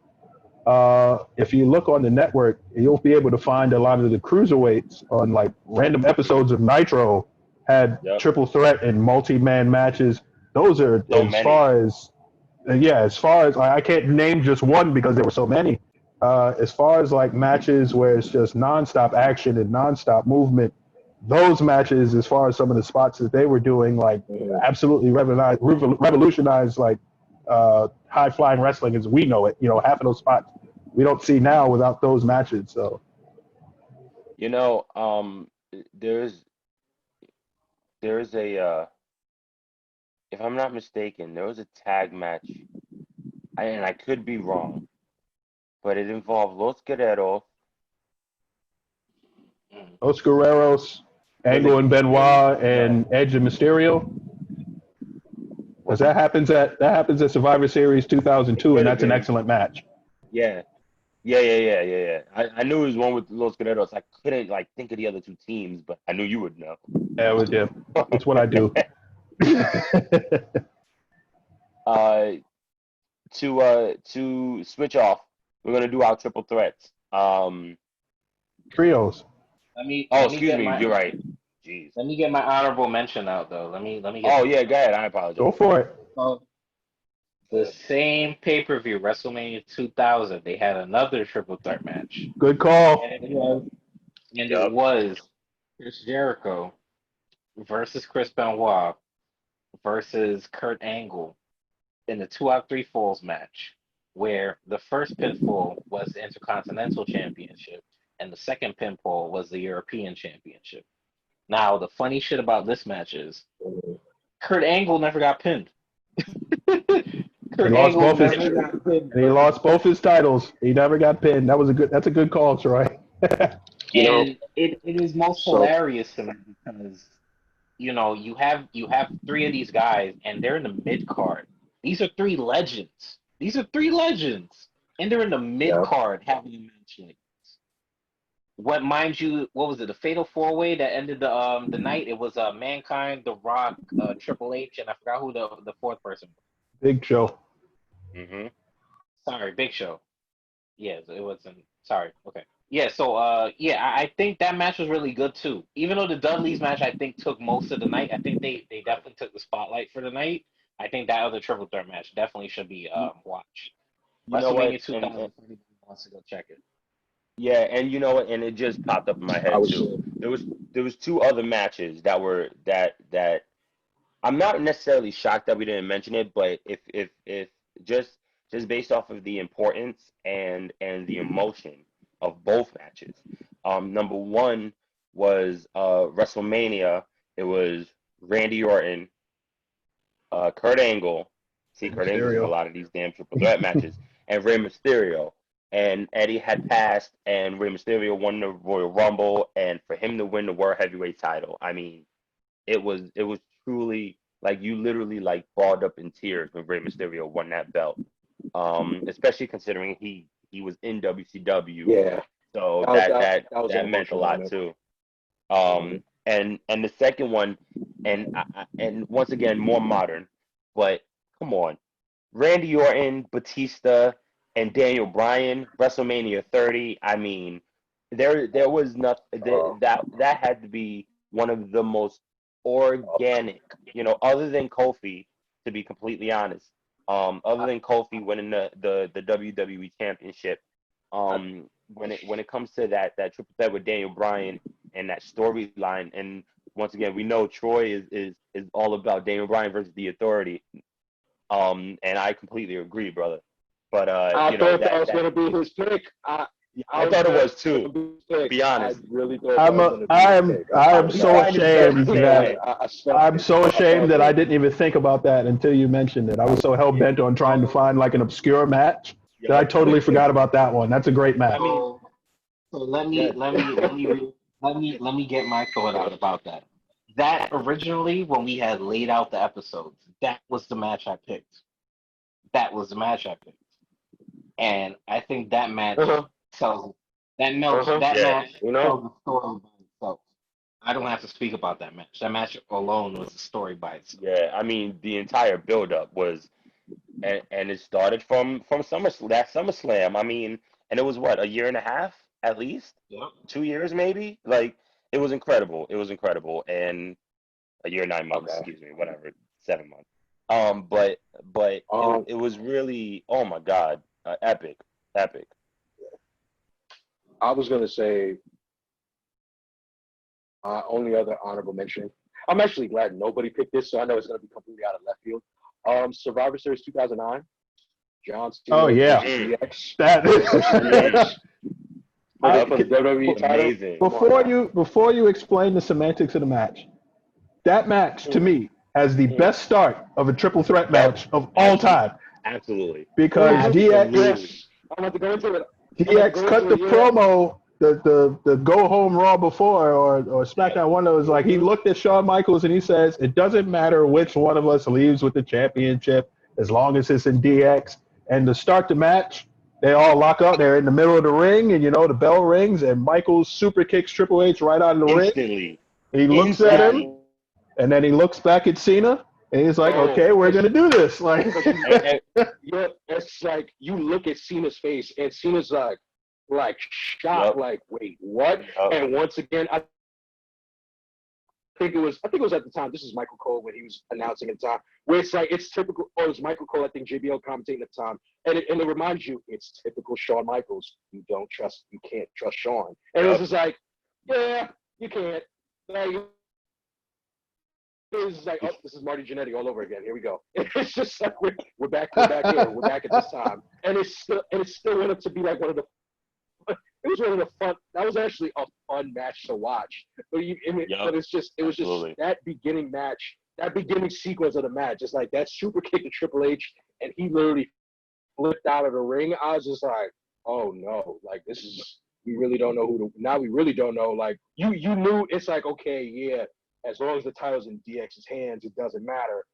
if you look on the network, you'll be able to find a lot of the cruiserweights on like random episodes of Nitro had Yep, triple threat and multi-man matches. Those are so as many. far as yeah, as far as I can't name just one because there were so many. As far as like matches where it's just nonstop action and nonstop movement, those matches, as far as some of the spots that they were doing, like absolutely revolutionized like high flying wrestling as we know it. You know, half of those spots we don't see now without those matches. So You know, there's there's a if I'm not mistaken, there was a tag match, and I could be wrong, but it involved Los Guerreros. Mm. Los Guerreros, Was Angle it? and Benoit, and Edge and Mysterio. Because Was it? that happens at Survivor Series It 2002, and could have that's an been. excellent match. Yeah. Yeah. I knew it was one with Los Guerreros. I couldn't like think of the other two teams, but I knew you would know. Yeah, it's what I do. uh, to switch off, we're gonna do our triple threats. Trios. Oh, Let me excuse get me. my You're right. Jeez. honorable mention out though. Let me get Oh them yeah, out. go ahead. I apologize. Go for it. So the same pay-per-view, WrestleMania 2000, they had another triple threat match, Good and call. Yep. it was Chris Jericho versus Chris Benoit versus Kurt Angle in the 2 out of 3 falls match, where the first pinfall was the Intercontinental Championship and the second pinfall was the European Championship. Now, the funny shit about this match is Kurt Angle never got pinned. He Kurt lost Angle both his never got pinned, and he lost both his titles. He never got pinned. That's a good call, Troy. You know, and it is most so hilarious to me because you have 3 of these guys and they're in the mid card. These are 3 legends. These are 3 legends, and they're in the mid yeah, card having a match like this. What mind you? What was it? The Fatal 4 Way that ended the night. It was Mankind, The Rock, Triple H, and I forgot who the fourth person was. Big Show. Mhm. Sorry, Big Show. Yeah, it wasn't. Sorry. Okay. Yeah. So yeah, I think that match was really good too. Even though the Dudleys match I think took most of the night, I think they definitely took the spotlight for the night. I think that other triple threat match definitely should be You, watched. you know what? WrestleMania 2000. If anybody wants to go check it. Yeah, and you know what? And it just popped up in my I head was too. There was two other matches that were that I'm not necessarily shocked that we didn't mention it, but if just just based off of the importance and the emotion of both matches. Number one was WrestleMania. It was Randy Orton, Kurt Angle. See, Kurt Angle's in a Mysterio. lot of these damn triple threat matches, and Rey Mysterio. And Eddie had passed, and Rey Mysterio won the Royal Rumble, and for him to win the World Heavyweight title, I mean, it was truly like you literally like balled up in tears when Rey Mysterio won that belt. Especially considering he was in WCW, yeah, so that was that that, that that was an that meant a emotional lot moment. too. Mhm. And the second one, and once again more modern, but come on, Randy Orton, Batista, and Daniel Bryan, WrestleMania 30. I mean, there was nothing Uh, that had to be one of the most organic, other than Kofi, to be completely honest. Other than Kofi winning the WWE Championship, when it comes to that triple threat with Daniel Bryan and that storyline, and once again, we know Troy is all about Daniel Bryan versus the Authority. And I completely agree, brother. But I you know thought that was that gonna be his pick. I thought it was too. To be I honest, really thought that was gonna be I his am pick. I am He so kind of felt the ashamed same that way. I'm so ashamed that I didn't. didn't even think about that until you mentioned it. I was so hell bent on trying to find like an obscure match that I Yep. totally forgot about that one. That's a great match. I mean, So let Yeah. me get my thought out about that. That originally, when we had laid out the episodes, that was the match I picked. That was the match I picked, and I think that match Uh-huh. tells that yeah. match You know? tells the story by itself. I don't have to speak about that match. That match alone was a story by itself. Yeah, I mean the entire build-up was, and it started from SummerSlam. I mean, and it was what, a year and a half at least, Yep. 2 years maybe. Like it was incredible. It was incredible, and a year 9 months, Okay. excuse me, whatever, 7 months. But it was really, oh my God, epic, epic. I was gonna say only other honorable mention. I'm actually glad nobody picked this, so I know it's gonna be completely out of left field. Survivor Series 2009, John Oh Cena yeah, versus DX that. versus DX I, for the WWE title. Amazing. Come on now. before you explain the semantics of the match, that match to Mm, me has the mm. best start of a triple threat Yep, match of all absolutely, time absolutely, because absolutely. Yes, I'm about to go into it. I'm about to DX go cut into the it. Yeah. promo, the go home Raw before or Yep. SmackDown one that was like he Mm-hmm. looked at Shawn Michaels and he says it doesn't matter which one of us leaves with the championship as long as it's in DX. And to start the match, they all lock up. They're in the middle of the ring, and the bell rings, and Michaels super kicks Triple H right out of the ring. Instantly, He looks at Yeah. him, and then he looks back at Cena, and he's like, Bro, "Okay, we're gonna do this." Like, because you and, and, yeah, it's like you look at Cena's face, and Cena's like shocked, yep, like, wait, what? yep, And once again, I think it was at the time. This is Michael Cole when he was announcing at the time, where it's like it's typical. Oh, it was Michael Cole. I think JBL commentating at the time, and it reminds you it's typical Shawn Michaels. You can't trust Shawn, and it's yep. just like, yeah, you can't. Like, it's like, oh, this is Marty Jannetty all over again. Here we go. It's just like we're back here. We're back at this time, and it still went up to be like one of the. It was one of the fun. That was actually a fun match to watch. Yep, But it was just absolutely. that beginning match, that beginning sequence of the match. It's like that super kick to Triple H, and he literally flipped out of the ring. I was just like, oh no, like this is. We really don't know now we really don't know. Like you knew it's like, okay, yeah, as long as the title's in DX's hands, it doesn't matter.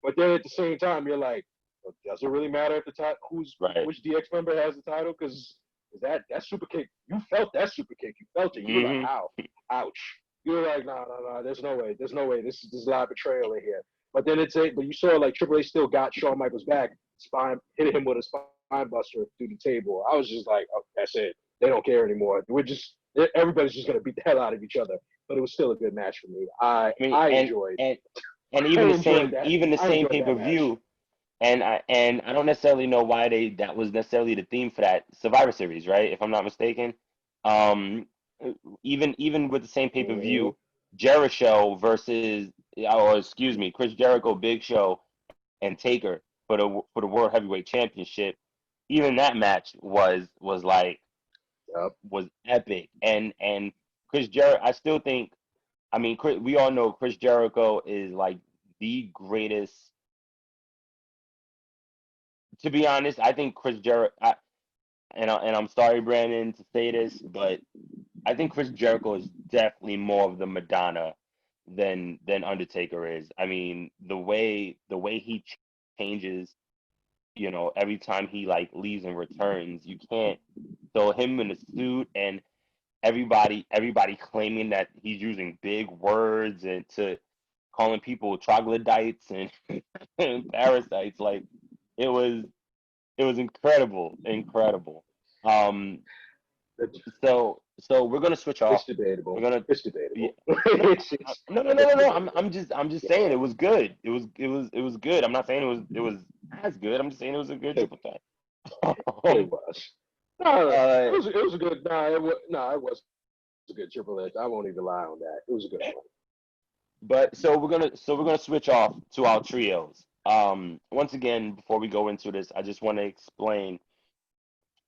But then at the same time, you're like, well, does it really matter if the title Right. which DX member has the title? Because that super kick, you felt that super kick, you felt it. You were like, Hmm. ow, ouch. You were like, no, there's no way. This is a lot of betrayal in here. But then but you saw like Triple H still got Shawn Michaels back, hit him with a spine buster through the table. I was just like, oh, that's it. They don't care anymore. Everybody's just gonna beat the hell out of each other. But it was still a good match for me. I I mean, I enjoyed. and I even the enjoyed same that. even the I same enjoyed pay per that match. view, and I don't necessarily know why that was necessarily the theme for that Survivor Series, right? If I'm not mistaken. Um, even with the same pay per Mhm. view, Jericho versus, or excuse me, Chris Jericho, Big Show, and Taker for the World Heavyweight Championship. Even that match was like Yep. was epic, and Chris Jericho. I still think. I mean, we all know Chris Jericho is like the greatest. To be honest, I think Chris Jericho. And I'm sorry, Brandon, to say this, but I think Chris Jericho is definitely more of the Madonna than Undertaker is. I mean, the way he changes, every time he like leaves and returns, you can't. So him in a suit and everybody claiming that he's using big words and to calling people troglodytes and, and parasites, like it was it was incredible, incredible. Um, so we're gonna switch It's off. We're debatable. gonna It's yeah, debatable. no, no, no, It's no, no. I'm debatable. I'm just I'm just saying it was good. It was good. I'm not saying it was as good. I'm just saying it was a good It, triple threat. it Um, was. No, Uh, it was a good. It was a good Triple H. I won't even lie on that. It was a good one. but so we're gonna switch off to our trios. Once again, before we go into this, I just want to explain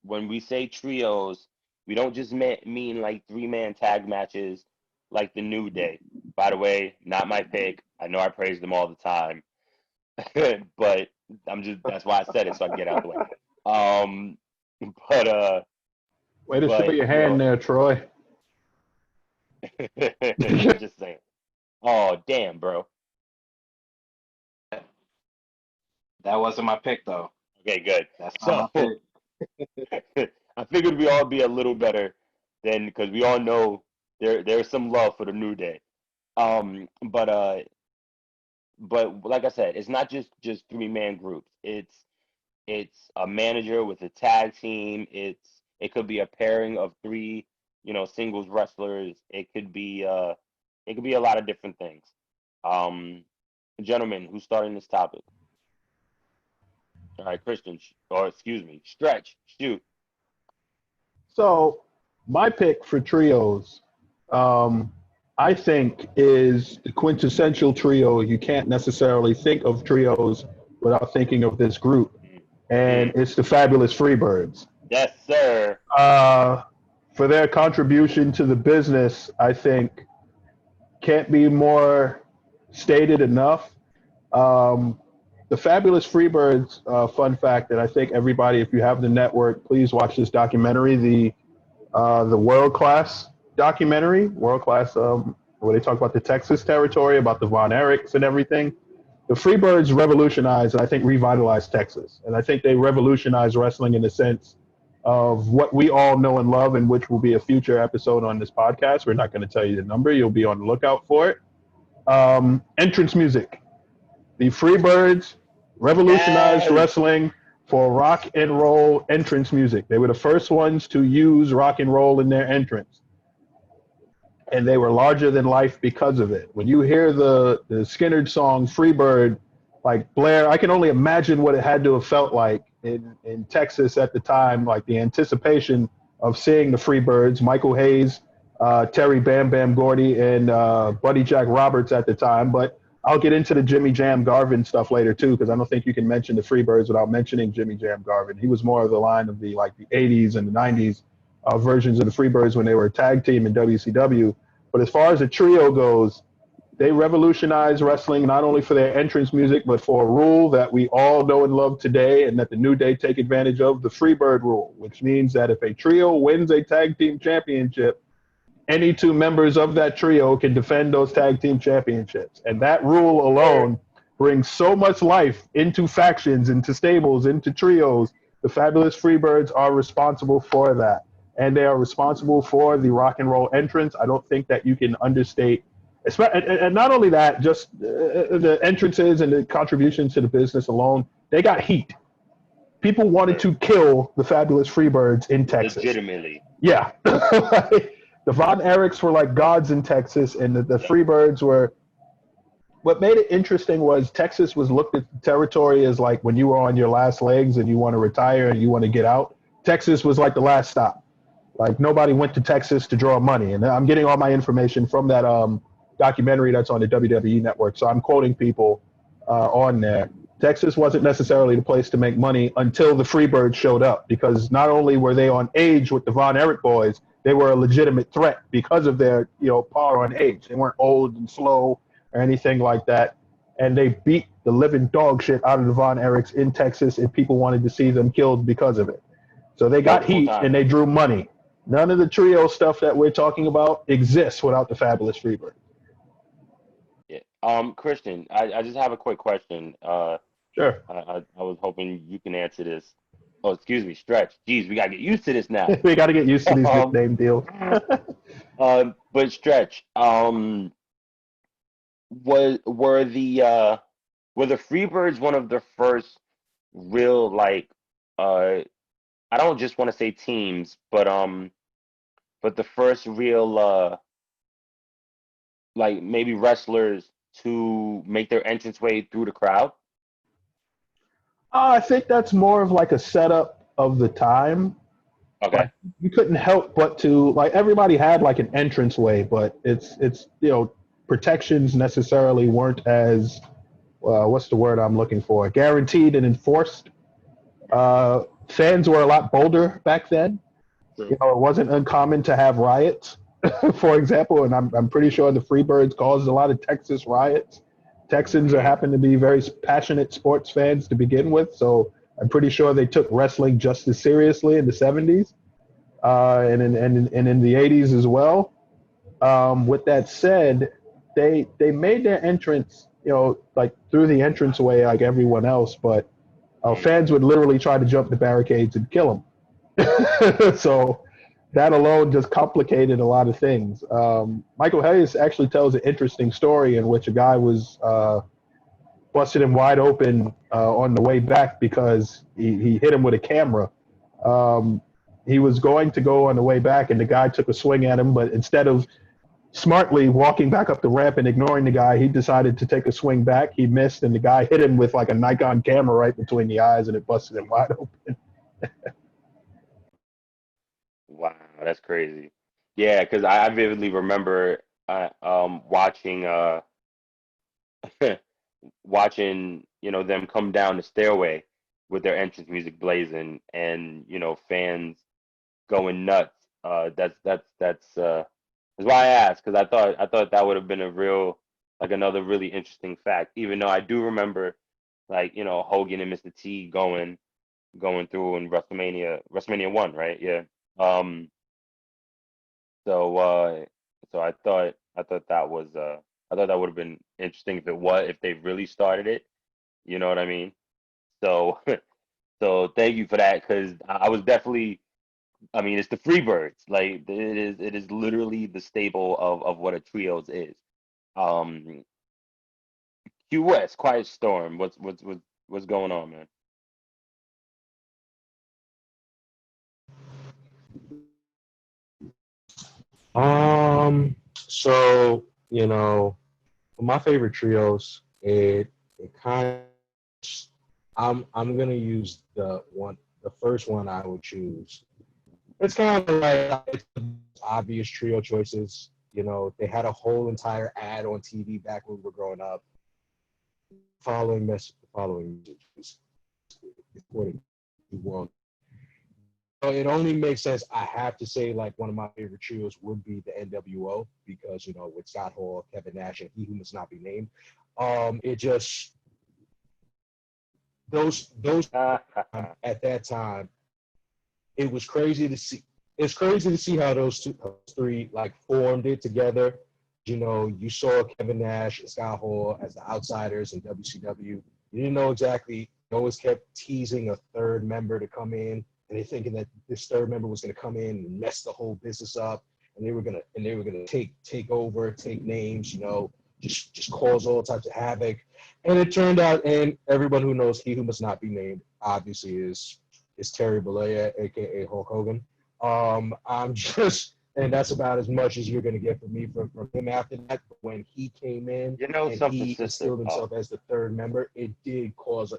when we say trios, we don't just mean like 3-man tag matches like the New Day. By the way, not my pick. I know I praise them all the time, but that's why I said it so I can get out the way. Um, but Way to show but your hand there, Troy. just saying. Oh damn, bro. That wasn't my pick though. Okay, good. That's not So my pick. I figured we all be a little better than because we all know there's some love for the New Day. Um, but uh, but like I said, it's not just 3-man groups. It's a manager with a tag team. It could be a pairing of three, singles wrestlers. It could be a lot of different things. Um, Gentlemen, who's starting this topic? All right, Christian, or excuse me, Stretch, shoot. So my pick for trios, um, I think, is the quintessential trio. You can't necessarily think of trios without thinking of this group, and Mm. it's the Fabulous Freebirds. Yes, sir. Uh, for their contribution to the business, I think can't be more stated enough. Um, the Fabulous Freebirds, fun fact, and I think everybody, if you have the network, please watch this documentary, the World Class documentary, World Class, where they talk about the Texas territory, about the Von Erichs and everything. The Freebirds revolutionized, and I think revitalized Texas. And I think they revolutionized wrestling in the sense of what we all know and love, and which will be a future episode on this podcast. We're not going to tell you the number. You'll be on the lookout for it. Entrance music. The Freebirds revolutionized Yes. wrestling for rock and roll entrance music. They were the first ones to use rock and roll in their entrance. And they were larger than life because of it. When you hear the Skynyrd song Freebird, like Blair, I can only imagine what it had to have felt like in Texas at the time, like the anticipation of seeing the Freebirds, Michael Hayes, Terry Bam Bam Gordy, and Buddy Jack Roberts at the time. But I'll get into the Jimmy Jam Garvin stuff later too, because I don't think you can mention the Freebirds without mentioning Jimmy Jam Garvin. He was more of the line of the 80s and the 90s versions of the Freebirds when they were a tag team in WCW. But as far as the trio goes, they revolutionized wrestling not only for their entrance music, but for a rule that we all know and love today, and that the New Day take advantage of, the Freebird rule, which means that if a trio wins a tag team championship, any two members of that trio can defend those tag team championships. And that rule alone brings so much life into factions, into stables, into trios. The Fabulous Freebirds are responsible for that. And they are responsible for the rock and roll entrance. I don't think that you can understate, and not only that, just the entrances and the contributions to the business alone, they got heat. People wanted to kill the Fabulous Freebirds in Texas. Legitimately. Yeah. The Von Erichs were like gods in Texas, and the Freebirds were. What made it interesting was Texas was looked at the territory as like when you were on your last legs and you want to retire and you want to get out. Texas was like the last stop. Like nobody went to Texas to draw money, and I'm getting all my information from that documentary that's on the WWE network. So I'm quoting people on there. Texas wasn't necessarily the place to make money until the Freebirds showed up, because not only were they on age with the Von Erich boys, they were a legitimate threat because of their par on age. They weren't old and slow or anything like that, and they beat the living dog shit out of the Von Erichs in Texas, and people wanted to see them killed because of it. So they got Multiple heat times. and they drew money. None of the trio stuff that we're talking about exists without the Fabulous Freebird. Yeah. Christian, I just have a quick question. Sure. I was hoping you can answer this. Oh, excuse me, Stretch. Jeez, we gotta get used to this now. We got to get used to these nickname deals. But Stretch, were the Freebirds one of the first real I don't just want to say teams, but the first real maybe wrestlers to make their entrance way through the crowd? I think that's more of like a setup of the time. Okay. You couldn't help but to like everybody had like an entrance way, but it's protections necessarily weren't as what's the word I'm looking for, guaranteed and enforced. Fans were a lot bolder back then. True. It wasn't uncommon to have riots, for example, and I'm pretty sure the Freebirds caused a lot of Texas riots. Texans Mhm. happen to be very passionate sports fans to begin with, so I'm pretty sure they took wrestling just as seriously in the 70s and in the 80s as well. With that said, they made their entrance, like through the entranceway like everyone else, but Mhm. fans would literally try to jump the barricades and kill them. So that alone just complicated a lot of things. Michael Hayes actually tells an interesting story in which a guy was busted him wide open on the way back because he hit him with a camera. Um, he was going to go on the way back, and the guy took a swing at him, but instead of smartly walking back up the ramp and ignoring the guy, he decided to take a swing back. He missed, and the guy hit him with like a Nikon camera right between the eyes, and it busted him wide open. Wow, that's crazy. Yeah, because I vividly remember watching watching them come down the stairway with their entrance music blazing and fans going nuts. That's why I asked, because I thought that would have been a real, like, another really interesting fact. Even though I do remember, like, Hogan and Mr. T going through in WrestleMania 1, right? Yeah. Um. So I thought that was I thought that would have been interesting if they really started it. You know what I mean? So so thank you for that, because I was definitely, I mean, it's the Freebirds. Like, it is literally the staple of what a trios is. Um, Q West, Quiet Storm. What's going on, man? So my favorite trios, it kind of, I'm gonna use the first one I would choose. It's kind of like it's obvious trio choices. They had a whole entire ad on TV back when we were growing up. The following messages, according to the world. So it only makes sense. I have to say, like, one of my favorite trios would be the NWO because with Scott Hall, Kevin Nash, and he who must not be named. It just those at that time, it was crazy to see. It's crazy to see how those three like formed it together. You saw Kevin Nash and Scott Hall as the outsiders in WCW. You didn't know exactly. They always kept teasing a third member to come in, and they thinking that this third member was going to come in and mess the whole business up, and they were gonna take over, take names, just cause all types of havoc. And it turned out, and everyone who knows he who must not be named, obviously is Terry Bollea, aka Hulk Hogan. I'm just, and that's about as much as you're going to get from me from him after that. But when he came in You know and something, he sister? instilled Oh, himself as the third member, it did cause,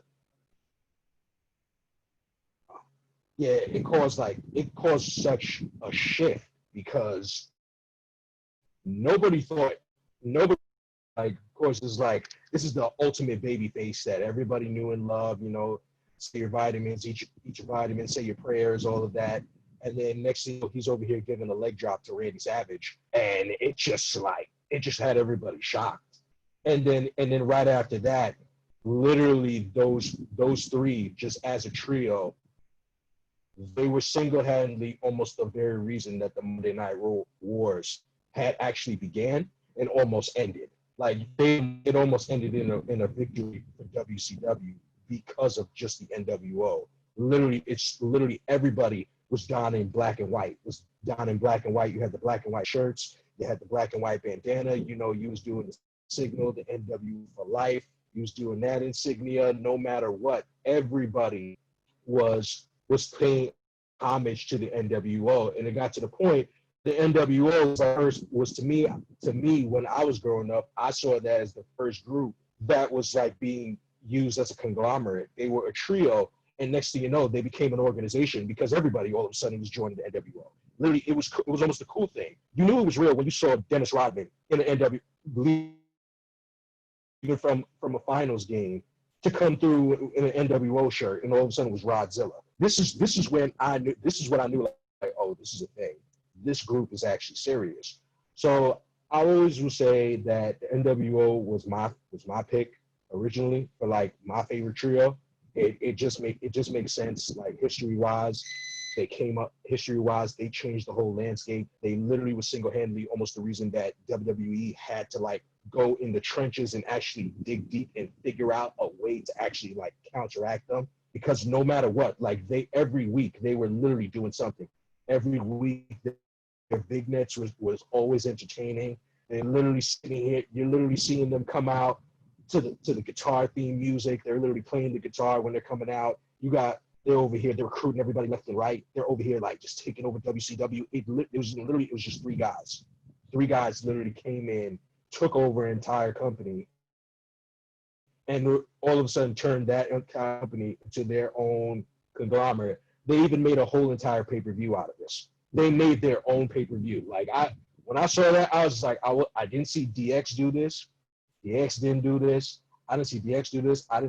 yeah, it caused such a shift because nobody, like, of course, is like, this is the ultimate baby face that everybody knew and loved. Say your vitamins, eat your vitamins, say your prayers, all of that. And then next thing you know, he's over here giving a leg drop to Randy Savage, and it just had everybody shocked. And then right after that, literally those three, just as a trio, they were single-handedly almost the very reason that the Monday Night Wars had actually began and almost ended. Like, it almost ended in a victory for WCW because of just the NWO. It's literally everybody was donning black and white. Was donning black and white. You had the black and white shirts. You had the black and white bandana. You was doing the signal, the NW for life. You was doing that insignia. No matter what, everybody was paying homage to the NWO, and it got to the point the NWO was to me when I was growing up, I saw that as the first group that was like being used as a conglomerate. They were a trio, And next thing you know, they became an organization because everybody all of a sudden was joining the NWO. Literally, it was almost a cool thing. You knew it was real when you saw Dennis Rodman in the NWO, even from a finals game, to come through in an NWO shirt, and all of a sudden it was Rodzilla. This is when I knew. This is what I knew. Like, oh, this is a thing. This group is actually serious. So I always will say that the NWO was my pick originally for like my favorite trio. It just makes sense, like history wise. They came up history wise. They changed the whole landscape. They literally was single handedly almost the reason that WWE had to like go in the trenches and actually dig deep and figure out a way to actually like counteract them. Because no matter what, like every week they were literally doing something. Every week their big nets was always entertaining. They're literally sitting here. You're literally seeing them come out to the guitar theme music. They're literally playing the guitar when they're coming out. They're over here. They're recruiting everybody left and right. They're over here like just taking over WCW. It was just three guys. Three guys literally came in, took over an entire company, and all of a sudden turned that company into their own conglomerate. They even made a whole entire pay-per-view out of this. They made their own pay-per-view. Like when I saw that, I was just like, I didn't see DX do this. DX didn't do this. I didn't see DX do this. I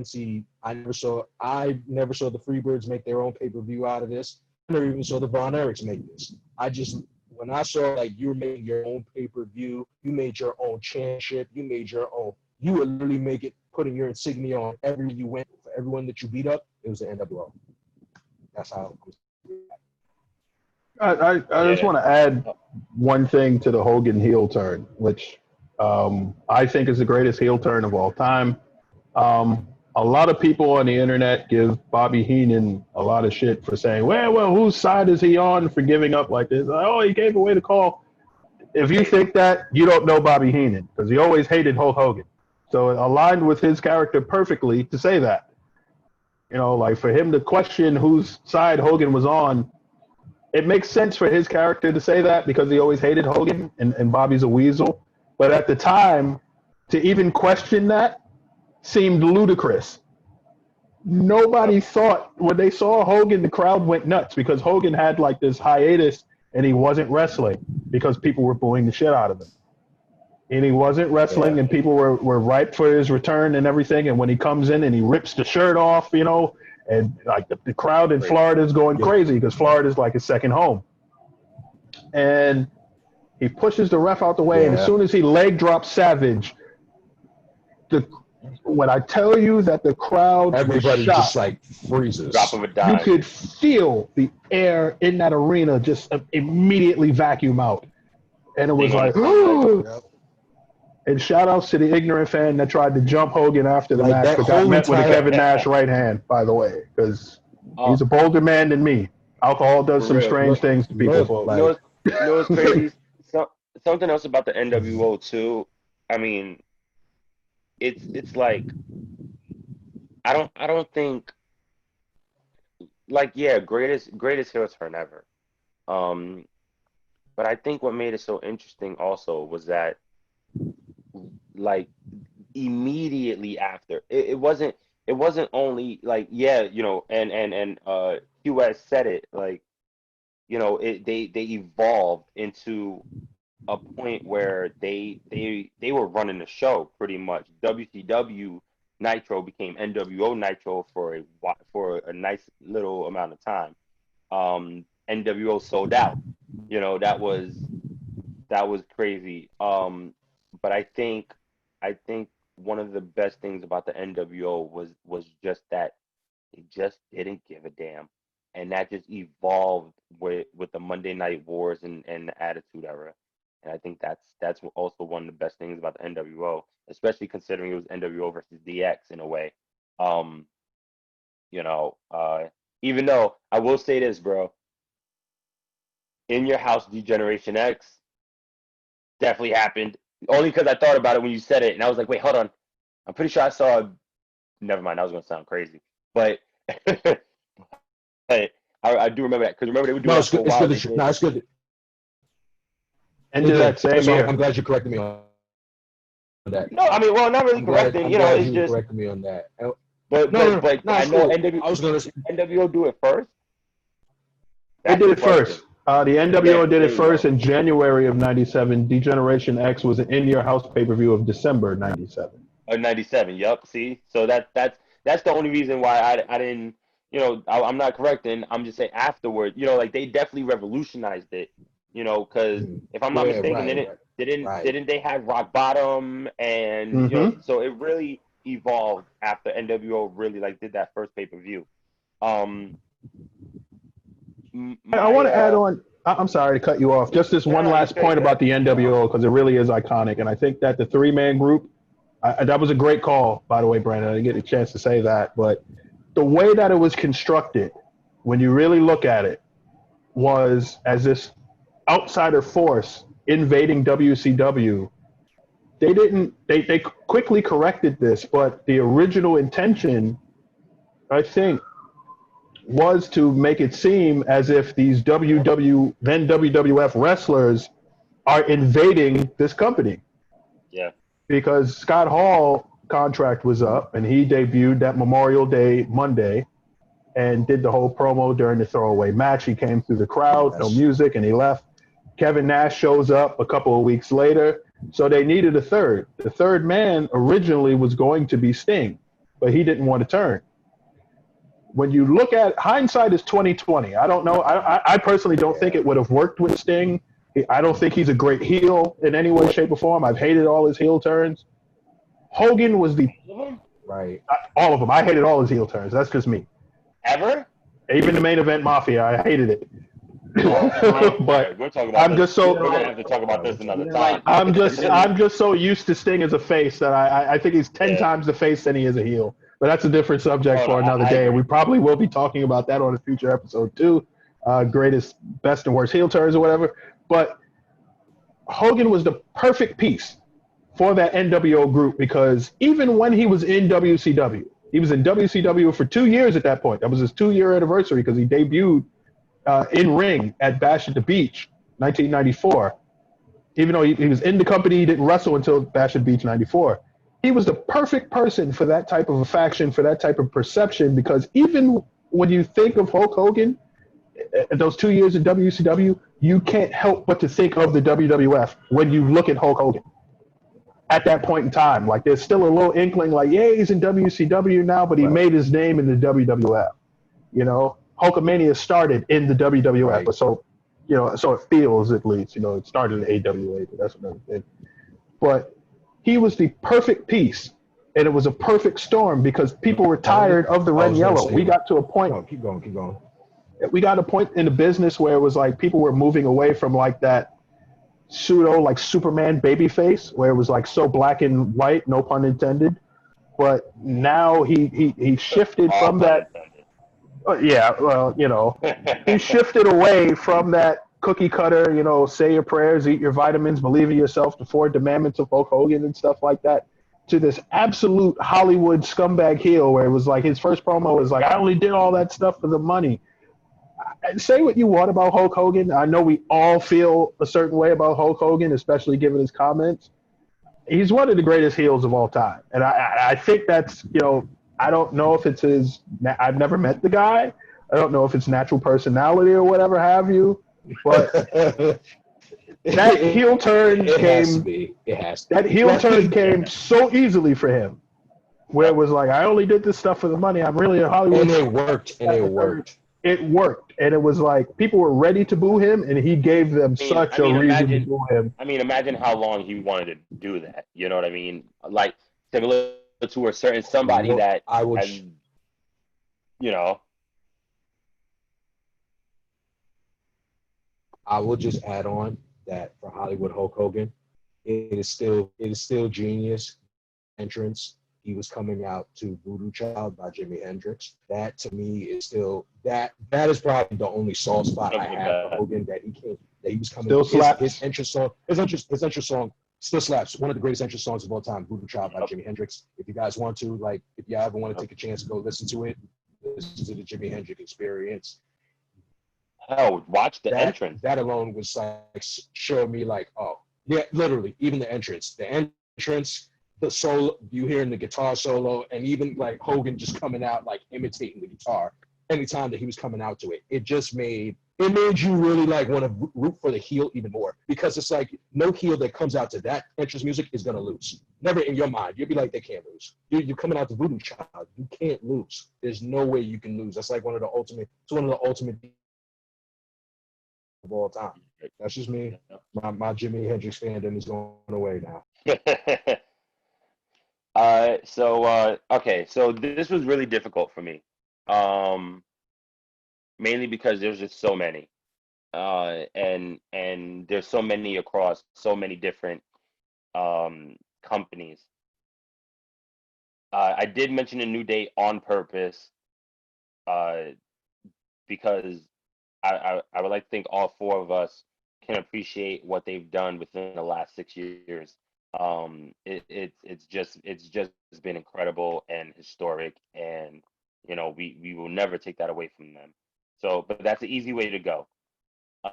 never saw the Freebirds make their own pay-per-view out of this. I never even saw the Von Erichs make this. When I saw like you were making your own pay-per-view, you made your own championship, you would literally putting your insignia on everywhere you went, for everyone that you beat up, it was the NWO. That's how it was. I just want to add one thing to the Hogan heel turn, which I think is the greatest heel turn of all time. A lot of people on the internet give Bobby Heenan a lot of shit for saying, well, whose side is he on for giving up like this? Oh, he gave away the call. If you think that, you don't know Bobby Heenan, because he always hated Hulk Hogan. So it aligned with his character perfectly to say that. You know, like for him to question whose side Hogan was on, it makes sense for his character to say that because he always hated Hogan and Bobby's a weasel. But at the time, to even question that seemed ludicrous. Nobody thought, when they saw Hogan, the crowd went nuts because Hogan had like this hiatus and he wasn't wrestling because people were booing the shit out of him. And he wasn't wrestling and people were ripe for his return and everything. And when he comes in and he rips the shirt off, you know, and like the crowd in Florida is going crazy because Florida is like his second home. And he pushes the ref out the way, and as soon as he leg drops Savage, when I tell you that the crowd everybody was shocked, just like freezes. Drop of a dime. you could feel the air in that arena just immediately vacuum out. And it was like, and shout outs to the ignorant fan that tried to jump Hogan after the match, but got met with a Kevin Nash right hand, by the way, because he's a bolder man than me. Alcohol does some strange things to people. You know what's crazy? Something else about the NWO too. I mean, it's like I don't think like greatest heel turn ever. But I think what made it so interesting also was that like immediately after it wasn't only like you know and QS said it like you know they evolved into a point where they were running the show pretty much. WCW Nitro became NWO Nitro for a nice little amount of time. NWO sold out. You know, that was crazy. But I think one of the best things about the NWO was just that they just didn't give a damn, and that just evolved with the Monday Night Wars and the Attitude Era. And I think that's also one of the best things about the NWO, especially considering it was NWO versus DX in a way. You know, even though I will say this, bro, In Your House Degeneration X definitely happened. Only because I thought about it when you said it, and I was like, wait, hold on. I'm pretty sure I saw. Never mind, that was gonna sound crazy, but hey, I do remember that because remember they were doing that for a while. It's good. And that same year. I'm glad you corrected me on that. No, I mean, well, not really correcting. You know, it's just corrected me on that. But no, I it's know cool. I was gonna. NWO do it first. They That's did the it first. question. The Yeah, NWO did there it you first go. in January of '97. Degeneration X was an in-your house pay-per-view of December '97. 97. Yup. See, so that's the only reason why I didn't. I'm not correcting. I'm just saying afterward. Like they definitely revolutionized it. Because if I'm not Yeah, mistaken, right, didn't right, didn't right. didn't they have Rock Bottom and Mm-hmm. so it really evolved after NWO really like did that first pay per view. Um, I my want to add on. I'm sorry to cut you off. Just this one no, you last straight point about good. the NWO because it really is iconic, and I think that the three-man group. That was a great call, by the way, Brandon. I didn't get a chance to say that, but the way that it was constructed, when you really look at it, was as this outsider force invading WCW. They quickly corrected this, but the original intention, I think, was to make it seem as if these then WWF wrestlers are invading this company Yeah. because Scott Hall contract was up and he debuted that Memorial Day Monday and did the whole promo during the throwaway match. He came through the crowd, no Yes. music, and he left. Kevin Nash shows up a couple of weeks later. So they needed a third. The third man originally was going to be Sting, but he didn't want to turn. When you look at hindsight is 2020. I don't know. I personally don't think it would have worked with Sting. I don't think he's a great heel in any way, shape, or form. I've hated all his heel turns. Hogan was Right. all of them. I hated all his heel turns. That's just me. Ever? Even the main event Mafia, I hated it. But We're talking about I'm this. just so We're gonna have to talk about this another time. I'm just so used to Sting as a face that I think he's 10 Yeah. times the face than he is a heel. But that's a different subject Oh, no, for another I day. agree. We probably will be talking about that on a future episode too. Greatest, best and worst heel turns or whatever. But Hogan was the perfect piece for that NWO group because even when he was in WCW, he was in WCW for 2 years at that point. That was his 2-year anniversary because he debuted in ring at Bash at the Beach, 1994. Even though he was in the company, he didn't wrestle until Bash at the Beach 94. He was the perfect person for that type of a faction, for that type of perception, because even when you think of Hulk Hogan, those 2 years in WCW, you can't help but to think of the WWF when you look at Hulk Hogan at that point in time. Like there's still a little inkling like, yeah, he's in WCW now, but he Right. made his name in the WWF. Hulkamania started in the WWF, Right. but so it feels at least. It started in AWA, but that's another thing. But he was the perfect piece, and it was a perfect storm because people were tired of the red and yellow. We got to a point. No, keep going. We got a point in the business where it was like people were moving away from like that pseudo like Superman baby face, where it was like so black and white, no pun intended. But now he shifted from that. Yeah, well, he shifted away from that cookie cutter, say your prayers, eat your vitamins, believe in yourself, the 4 commandments of Hulk Hogan and stuff like that, to this absolute Hollywood scumbag heel where it was like his first promo was like, I only did all that stuff for the money. Say what you want about Hulk Hogan. I know we all feel a certain way about Hulk Hogan, especially given his comments. He's one of the greatest heels of all time. And I think that's, I don't know if it's his, I've never met the guy. I don't know if it's natural personality or whatever have you, but that heel turn It came, has to be. It has to that be. heel turn came so easily for him, where it was like, I only did this stuff for the money. I'm really a Hollywood. And it worked. It worked. And it was like, people were ready to boo him, and he gave them such a reason to boo him. Imagine how long he wanted to do that. You know what I mean? Like, similar to a certain somebody that I would. has, I will just add on that for Hollywood Hulk Hogan, it is still genius entrance. He was coming out to Voodoo Child by Jimi Hendrix. That to me is still that is probably the only soft spot I have for Hogan that he was coming. Still slaps. His entrance song still slaps. One of the greatest entrance songs of all time, Voodoo Child by Jimi Hendrix. If you guys want to, if you ever want to take a chance to go listen to it, listen to the Jimi Hendrix Experience. Hell, watch the entrance. That alone was like showing me like, oh yeah, literally even the entrance. The entrance, the solo, you hearing the guitar solo, and even like Hogan just coming out like imitating the guitar anytime that he was coming out to it. It made you really like want to root for the heel even more, because it's like no heel that comes out to that entrance music is gonna lose. Never in your mind. You'll be like, they can't lose. You're coming out to Voodoo Child. You can't lose. There's no way you can lose. That's like one of the ultimate. It's one of the ultimate of all time. That's just me. My Jimi Hendrix fandom is going away now. Okay, so this was really difficult for me. Mainly because there's just so many. And there's so many across so many different companies. I did mention a New Day on purpose, because I would like to think all four of us can appreciate what they've done within the last 6 years. It's just been incredible and historic, and we will never take that away from them. So, but that's the easy way to go.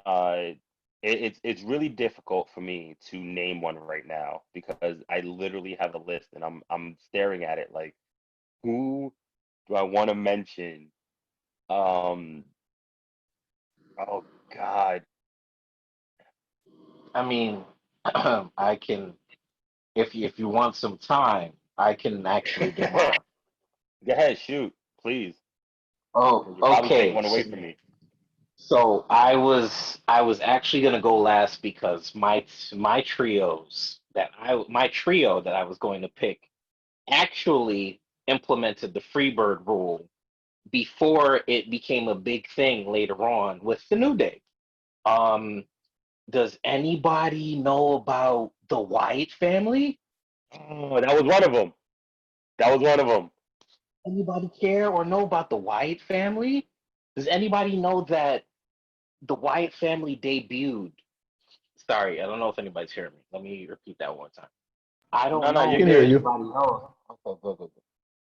Uh, it's really difficult for me to name one right now because I literally have a list and I'm staring at it like, who do I want to mention? Um, oh God. I mean, I can, if you want some time, I can actually give Go mine. ahead, shoot, please. Oh, Because you'll probably take okay. one away from me. So I was actually gonna go last because my trio that I was going to pick actually implemented the Freebird rule before it became a big thing later on with the New Day. Um, does anybody know about the Wyatt family? Oh, that was one of them. That was one of them. Anybody care or know about the Wyatt family? Does anybody know that the Wyatt family debuted? Sorry, I don't know if anybody's hearing me. Let me repeat that one time. I No, don't no, I know you're can if hear good. you. anybody knows. Okay, good, good, good.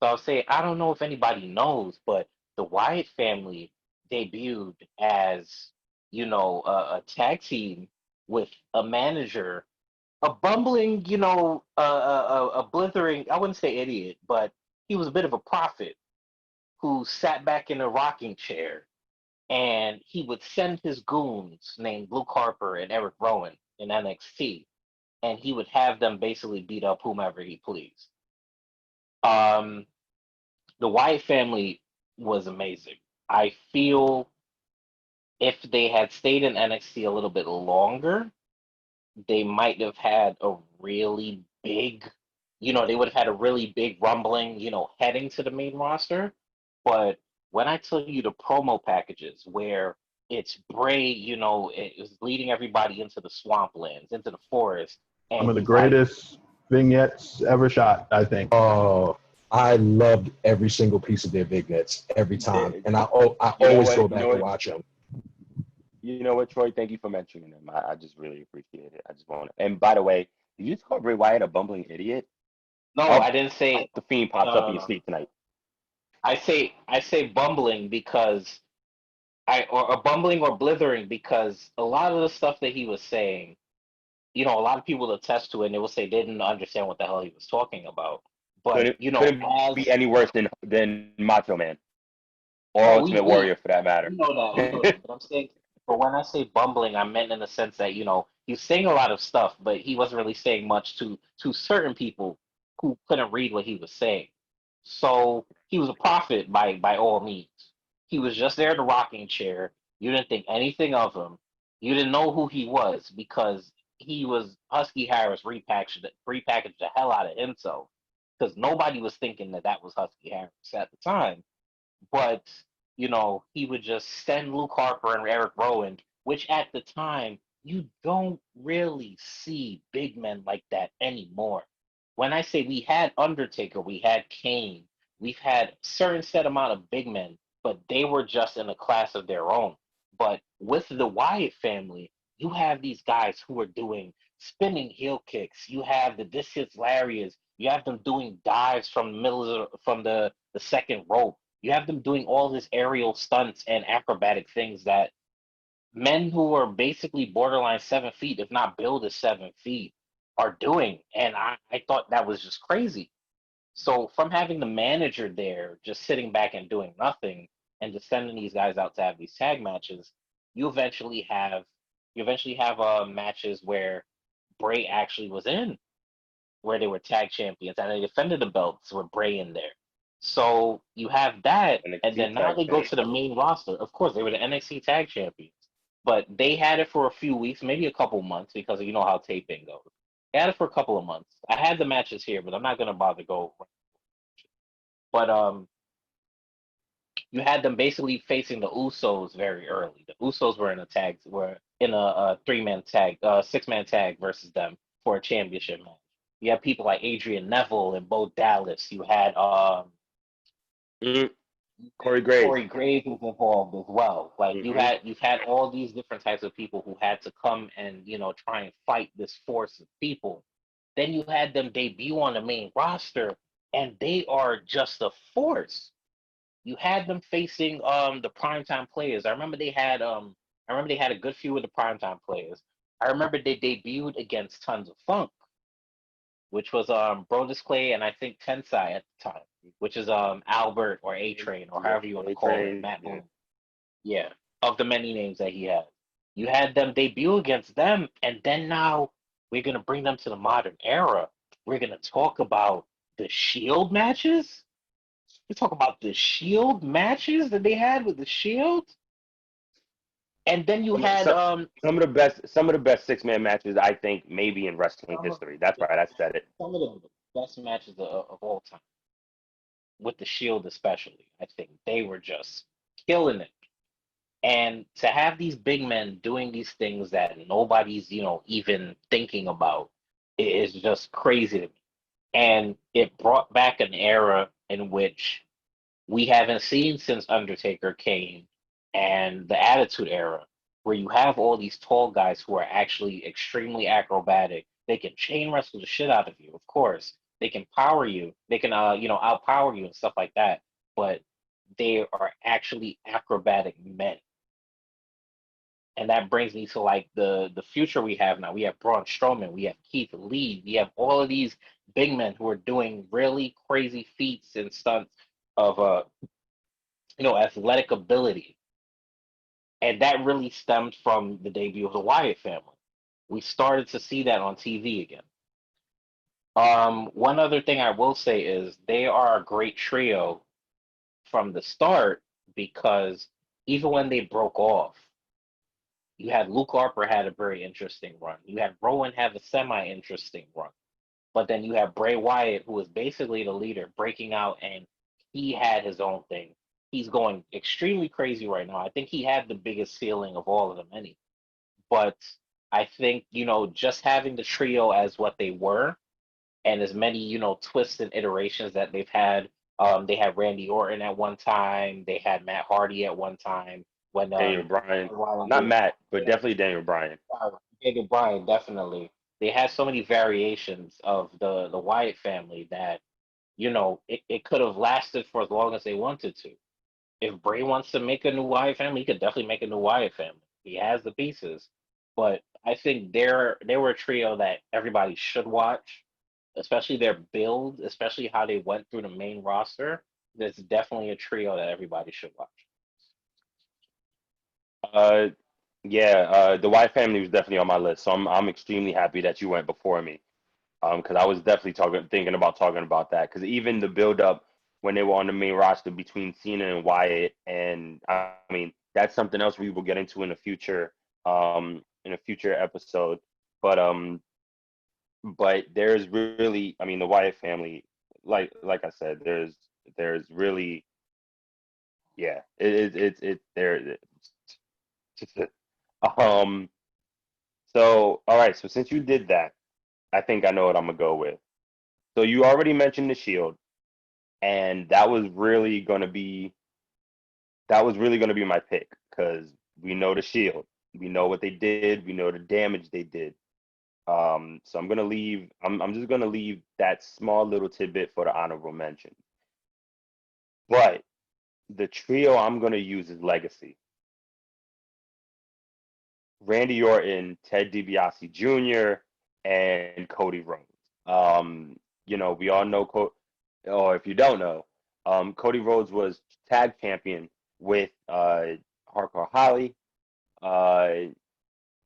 So I'll say I don't know if anybody knows, but the Wyatt family debuted as, a tag team with a manager, a bumbling, a blithering, I wouldn't say idiot, but he was a bit of a prophet who sat back in a rocking chair, and he would send his goons named Luke Harper and Eric Rowan in NXT, and he would have them basically beat up whomever he pleased. Um, the Wyatt family was amazing. I feel if they had stayed in NXT a little bit longer, they might have had a really big, they would have had a really big rumbling, heading to the main roster. But when I tell you the promo packages where it's Bray, it was leading everybody into the swamplands, into the forest, Some and of the he's like, greatest vignettes ever shot, I think. Oh, I loved every single piece of their vignettes every time, Eh, and I You know always go what? You know back and what? watch them. You know what, Troy? Thank you for mentioning him. I just really appreciate it. I just want to. And by the way, did you just call Bray Wyatt a bumbling idiot? no, Oh, I didn't say, the fiend pops no, up no, in your no. sleep tonight. I say bumbling because or bumbling or blithering because a lot of the stuff that he was saying, a lot of people attest to it and they will say they didn't understand what the hell he was talking about. But Couldn't as be any worse than Macho Man or oh Ultimate Warrior for that matter. we know that. But I'm saying, but when I say bumbling, I meant in the sense that he's saying a lot of stuff, but he wasn't really saying much to certain people who couldn't read what he was saying. So he was a prophet by all means. He was just there in the rocking chair. You didn't think anything of him. You didn't know who he was because he was Husky Harris repackaged the hell out of himself because nobody was thinking that was Husky Harris at the time. But he would just send Luke Harper and Eric Rowan, which at the time you don't really see big men like that anymore. When I say we had Undertaker, we had Kane, we've had certain set amount of big men, but they were just in a class of their own. But with the Wyatt family, you have these guys who are doing spinning heel kicks. You have the discus lariats. You have them doing dives from the middle from the second rope. You have them doing all this aerial stunts and acrobatic things that men who are basically borderline 7 feet, if not billed as 7 feet, are doing. And I thought that was just crazy. So from having the manager there just sitting back and doing nothing and just sending these guys out to have these tag matches, you eventually have matches where Bray actually was in, where they were tag champions and they defended the belts with Bray in there. So you have that, and then NXT now tag they go to the champion. main roster. Of course, they were the NXT tag champions, but they had it for a few weeks, maybe a couple months, because you know how taping goes. They had it for a couple of months. I had the matches here, but I'm not gonna bother go. But you had them basically facing the Usos very early. The Usos were in a 3-man tag, 6-man tag versus them for a championship match. You had people like Adrian Neville and Bo Dallas. You had Mm, Corey Graves. Corey Graves was involved as well. Like Hmm. you've had all these different types of people who had to come and try and fight this force of people. Then you had them debut on the main roster, and they are just a force. You had them facing the primetime players. I remember they had a good few with the primetime players. I remember they debuted against Tons of Funk, which was Brodus Clay and I think Tensai at the time, which is Albert or A Train or Yeah, however you want to A call it, Train. Matt Yeah. Moon. Yeah, of the many names that he had. You had them debut against them, and then now we're gonna bring them to the modern era. We're gonna talk about the Shield matches. We talk about the Shield matches that they had with the Shield, and then you Some, had some, some of the best 6-man matches I think maybe in wrestling some of history. That's yeah, right, I said it. some of the best matches of all time with the Shield, especially. I think they were just killing it. And to have these big men doing these things that nobody's even thinking about is just crazy to me. And it brought back an era in which we haven't seen since Undertaker came and the Attitude Era, where you have all these tall guys who are actually extremely acrobatic. They can chain wrestle the shit out of you, of course. They can power you. They can outpower you and stuff like that. But they are actually acrobatic men. And that brings me to like the future we have now. We have Braun Strowman, we have Keith Lee, we have all of these big men who are doing really crazy feats and stunts of athletic ability. And that really stemmed from the debut of the Wyatt family. We started to see that on TV again. One other thing I will say is they are a great trio from the start because even when they broke off, you had Luke Harper had a very interesting run. You had Rowan have a semi-interesting run. But then you have Bray Wyatt, who was basically the leader, breaking out, and he had his own thing. He's going extremely crazy right now. I think he had the biggest ceiling of all of them, any. But I think, just having the trio as what they were, and as many, twists and iterations that they've had. They had Randy Orton at one time. They had Matt Hardy at one time. When Daniel Bryan. a while Not ago, Matt, but yeah, definitely Daniel Bryan. David Bryan, definitely. They had so many variations of the Wyatt family that it could have lasted for as long as they wanted to. If Bray wants to make a new Wyatt family, he could definitely make a new Wyatt family. He has the pieces, but I think they were a trio that everybody should watch, especially their build, especially how they went through the main roster. There's definitely a trio that everybody should watch. Uh, yeah, the White family was definitely on my list, so I'm extremely happy that you went before me. Because I was definitely thinking about talking about that. Because even the build up when they were on the main roster between Cena and Wyatt, and I mean that's something else we will get into in a future episode. But there's really, I mean, the Wyatt family, like I said, there's really, yeah, it there. Um. So all right. So since you did that, I think I know what I'm gonna go with. So you already mentioned the Shield, and that was really gonna be my pick because we know the Shield, we know what they did, we know the damage they did. So I'm just gonna leave that small little tidbit for the honorable mention. But the trio I'm gonna use is Legacy. Randy Orton, Ted DiBiase Jr., and Cody Rhodes. We all know, or if you don't know, Cody Rhodes was tag champion with Hardcore Holly. Uh,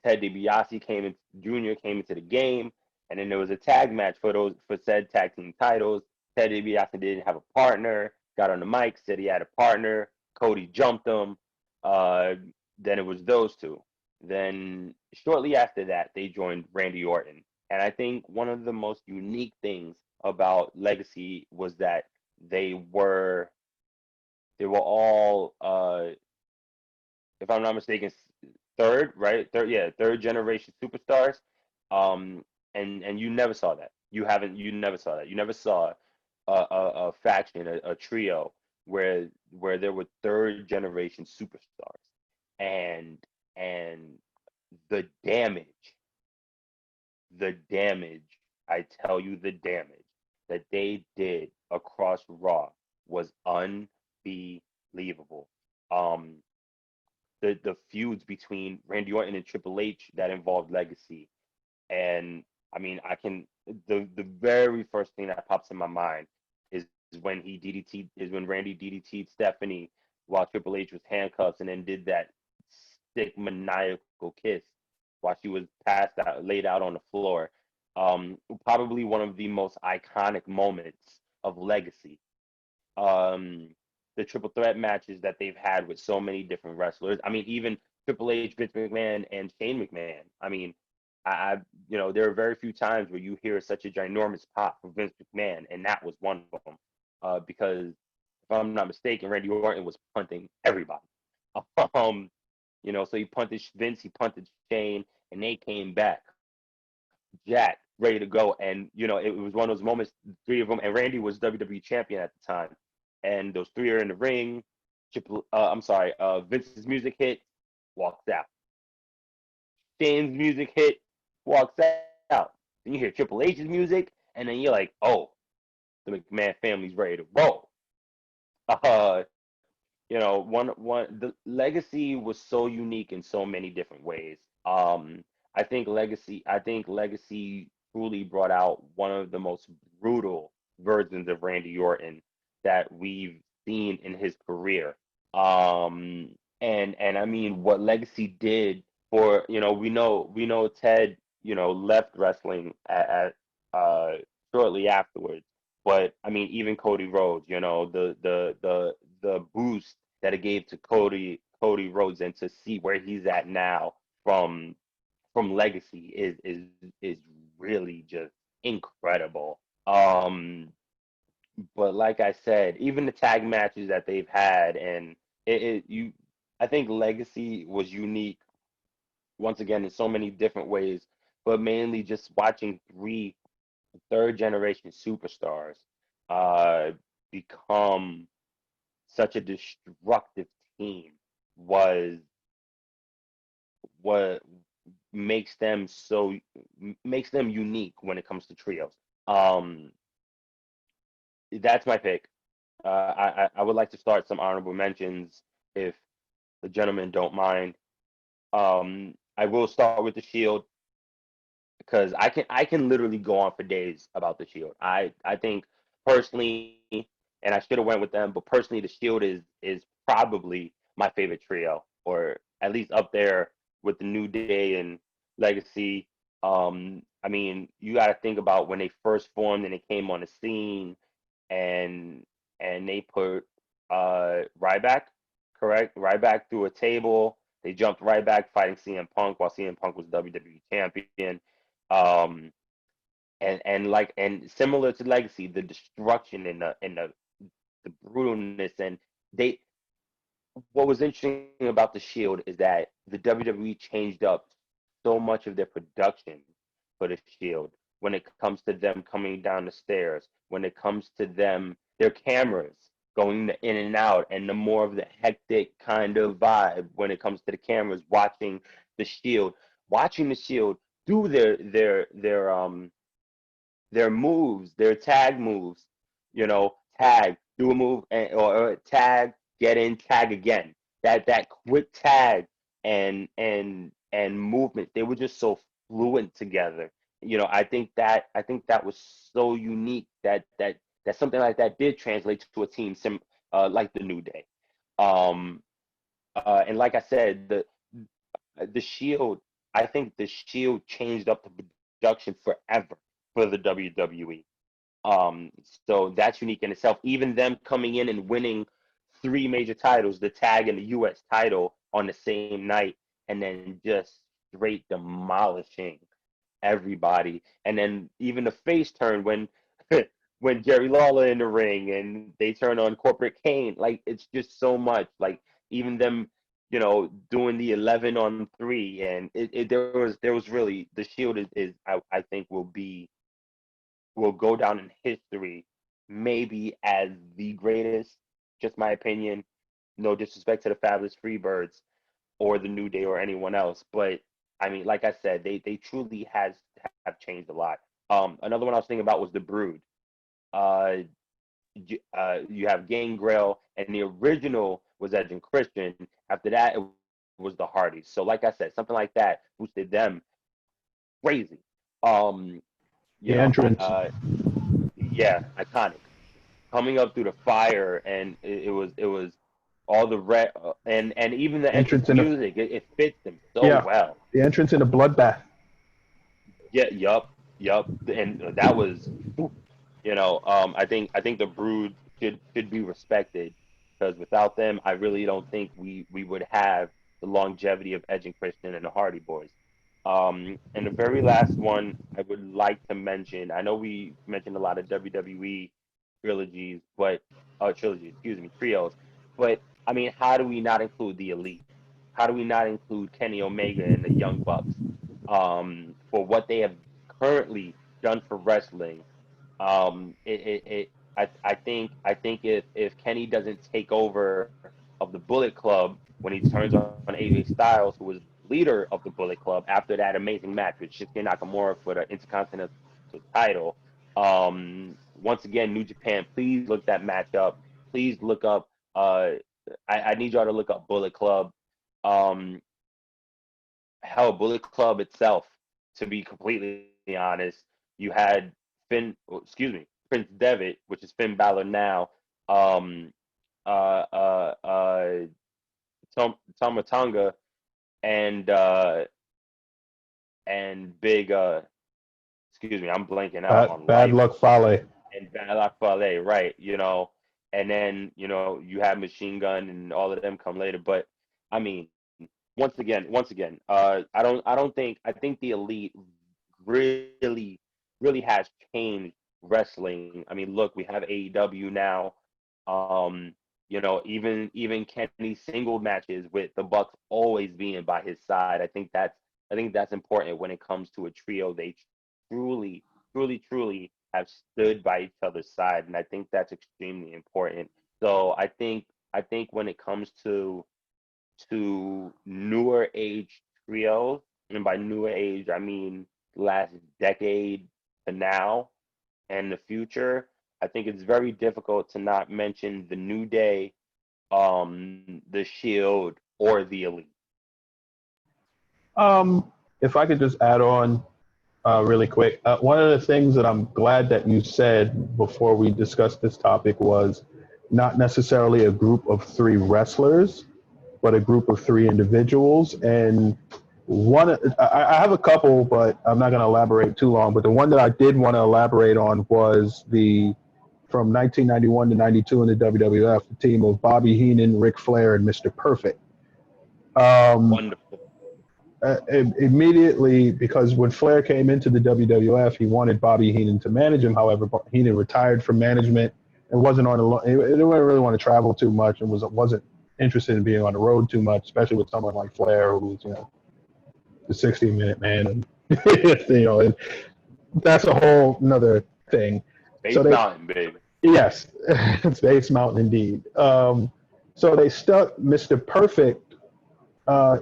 Ted DiBiase Jr. came into the game, and then there was a tag match for said tag team titles. Ted DiBiase didn't have a partner. Got on the mic, said he had a partner. Cody jumped him. Uh, then it was those two. Then shortly after that, they joined Randy Orton. And I think one of the most unique things about Legacy was that they were they were all, if I'm not mistaken, third, right? Third generation superstars. Um, and you never saw that. You never saw that. You never saw a faction, a trio where there were third generation superstars, and and the damage, the damage. I tell you, the damage that they did across Raw was unbelievable. Um, the feuds between Randy Orton and Triple H that involved Legacy. And I mean, the very first thing that pops in my mind is when Randy DDT'd Stephanie while Triple H was handcuffed, and then did that sick maniacal kiss while she was passed out, laid out on the floor. Probably one of the most iconic moments of Legacy. um, the triple threat matches that they've had with so many different wrestlers. I mean, even Triple H, Vince McMahon, and Shane McMahon. I mean, there are very few times where you hear such a ginormous pop for Vince McMahon, and that was one of them. Because if I'm not mistaken, Randy Orton was punting everybody. Um, so he punted Vince, he punted Shane, and they came back jacked, ready to go. And it was one of those moments, three of them, and Randy was WWE champion at the time. And those three are in the ring. Vince's music hit, walks out. Shane's music hit, walks out. Then you hear Triple H's music, and then you're like, oh, the McMahon family's ready to roll. Uh, the legacy was so unique in so many different ways. I think legacy truly brought out one of the most brutal versions of Randy Orton that we've seen in his career. And I mean, what Legacy did for, we know Ted, left wrestling shortly afterwards. But I mean, even Cody Rhodes, the boost that it gave to Cody Rhodes, and to see where he's at now from Legacy is really just incredible. But like I said, even the tag matches that they've had, and I think Legacy was unique once again in so many different ways, but mainly just watching three third generation superstars uh, become such a destructive team was what makes them unique when it comes to trios. Um, that's my pick. I would like to start some honorable mentions if the gentlemen don't mind. I will start with the Shield because I can literally go on for days about the Shield. I think personally, and I should have went with them, but personally, the Shield is probably my favorite trio, or at least up there with the New Day and Legacy. I mean, you got to think about when they first formed and they came on the scene, and they put Ryback, correct? Ryback through a table. They jumped right back fighting CM Punk while CM Punk was WWE champion. Um, and similar to Legacy, the destruction and the brutalness, and they what was interesting about the Shield is that the WWE changed up so much of their production for the Shield when it comes to them coming down the stairs, when it comes to their cameras going in and out, and the more of the hectic kind of vibe when it comes to the cameras watching the Shield do their moves, their tag moves, tag, do a move, or tag, get in, tag again. That quick tag and movement, they were just so fluent together. I think that was so unique that something like that did translate to a team like the New Day. Um, and like I said, the Shield, I think the Shield changed up the production forever for the WWE. Um, so that's unique in itself. Even them coming in and winning three major titles, the tag and the US title on the same night, and then just straight demolishing everybody. And then even the face turn when when Jerry Lawler in the ring and they turn on Corporate Kane. Like it's just so much. Like even them, doing the 11-on-3, and there was really the Shield is I think will go down in history, maybe as the greatest. Just my opinion. No disrespect to the Fabulous Freebirds or the New Day or anyone else, but I mean, like I said, they truly have changed a lot. Another one I was thinking about was the Brood. Uh, you have Gangrel, and the original was Edge and Christian. After that, it was the Hardys. So, like I said, something like that boosted them crazy. Um, The you know, entrance. yeah, iconic. Coming up through the fire, and it was all the red and even the entrance Entrance in the music. It fits them so yeah, well. the entrance in the bloodbath. Yeah, yup, and that was, I think the Brood should be respected because without them, I really don't think we would have the longevity of Edge and Christian and the Hardy Boys. And the very last one I would like to mention, I know we mentioned a lot of WWE trilogies, but trilogies, excuse me, trios, but I mean, how do we not include the Elite? How do we not include Kenny Omega and the Young Bucks? For what they have currently done for wrestling. I think if Kenny doesn't take over of the Bullet Club when he turns on AJ Styles, who was leader of the Bullet Club after that amazing match with Shinsuke Nakamura for the Intercontinental title. Once again, New Japan, please look that match up. Please look up. I need y'all to look up Bullet Club. Um, Hell, Bullet Club itself, to be completely honest, you had Prince Devitt, which is Finn Balor now, um, uh, uh, uh, Tama Tonga, and Big, excuse me, I'm blanking out on Bad life, luck Fale. and Bad Luck Fale, right? And then you have Machine Gun and all of them come later, but I mean, once again, I think the Elite really, really has changed wrestling. I mean, look, we have AEW now. Um, even Kenny's single matches with the Bucks always being by his side. I think that's important when it comes to a trio. They truly, truly, truly have stood by each other's side, and I think that's extremely important. So I think when it comes to newer age trios, and by newer age I mean last decade to now and the future, I think it's very difficult to not mention the New Day, the Shield, or the Elite. If I could just add on really quick, one of the things that I'm glad that you said before we discussed this topic was not necessarily a group of three wrestlers, but a group of three individuals. And I have a couple, but I'm not going to elaborate too long. But the one that I did want to elaborate on was from 1991 to 92 in the WWF, the team of Bobby Heenan, Ric Flair, and Mr. Perfect. Um, Wonderful. Immediately, because when Flair came into the WWF, he wanted Bobby Heenan to manage him. However, Heenan retired from management and wasn't on he didn't really want to travel too much and wasn't interested in being on the road too much, especially with someone like Flair, who's the 60-minute man, and and that's a whole another thing. Space So Mountain, baby. yes, Space Mountain indeed. So they stuck Mr. Perfect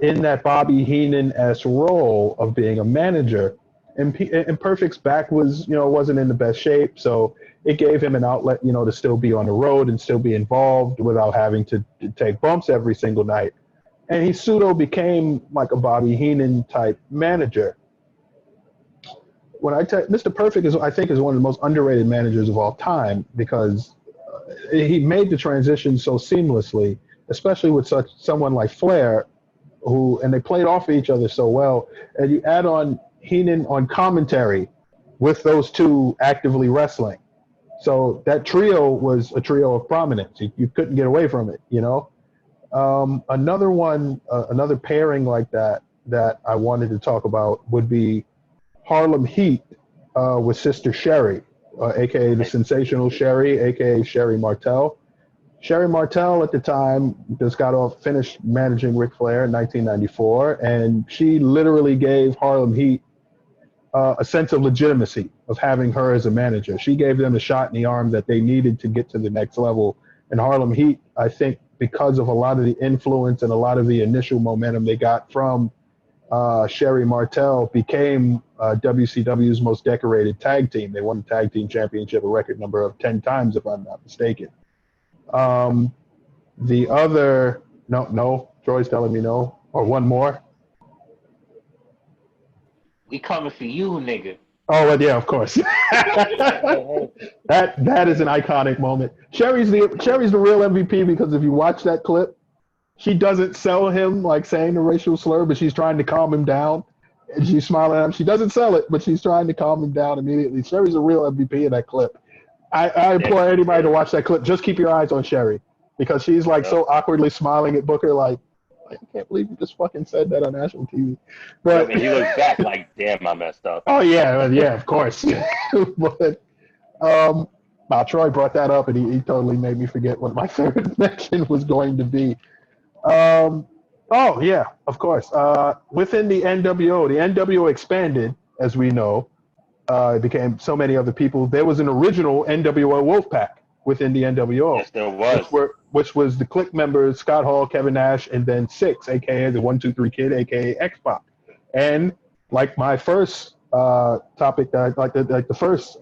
in that Bobby Heenan-esque role of being a manager. And Perfect's back wasn't in the best shape, so it gave him an outlet, to still be on the road and still be involved without having to take bumps every single night. And he pseudo became like a Bobby Heenan type manager. when I tell Mr. Perfect is, I think, is one of the most underrated managers of all time because he made the transition so seamlessly, especially with such someone like Flair, who and they played off of each other so well. And you add on Heenan on commentary with those two actively wrestling. So that trio was a trio of prominence. You couldn't get away from it, you know. Another one, another pairing like that I wanted to talk about would be Harlem Heat with Sister Sherry, aka the Sensational Sherry, aka Sherry Martel. Sherry Martel at the time just got off finished managing Ric Flair in 1994, and she literally gave Harlem Heat a sense of legitimacy of having her as a manager. She gave them the shot in the arm that they needed to get to the next level. And Harlem Heat, I think, because of a lot of the influence and a lot of the initial momentum they got from Sherry Martel, became WCW's most decorated tag team. They won the tag team championship a record number of 10 times, if I'm not mistaken. The other, no, Troy's telling me no, or one more. We coming for you, nigga. Oh, well, yeah, of course. that is an iconic moment. Sherry's the real MVP because if you watch that clip, she doesn't sell him like saying the racial slur, but she's trying to calm him down. And she's smiling at him. She doesn't sell it, but she's trying to calm him down immediately. Sherry's a real MVP in that clip. I implore anybody to watch that clip. Just keep your eyes on Sherry because she's like so awkwardly smiling at Booker like, I can't believe you just fucking said that on national TV. But and he looks back like, damn, I messed up. Oh yeah, of course. But Troy brought that up, and he totally made me forget what my third mention was going to be. Oh yeah, of course. Within the NWO expanded, as we know. It became so many other people. There was an original NWO Wolfpack within the NWO. Yes, there was. Which was the Click members, Scott Hall, Kevin Nash, and then Six, a.k.a. the 1-2-3 Kid, a.k.a. X-Pac. And like my first topic, the first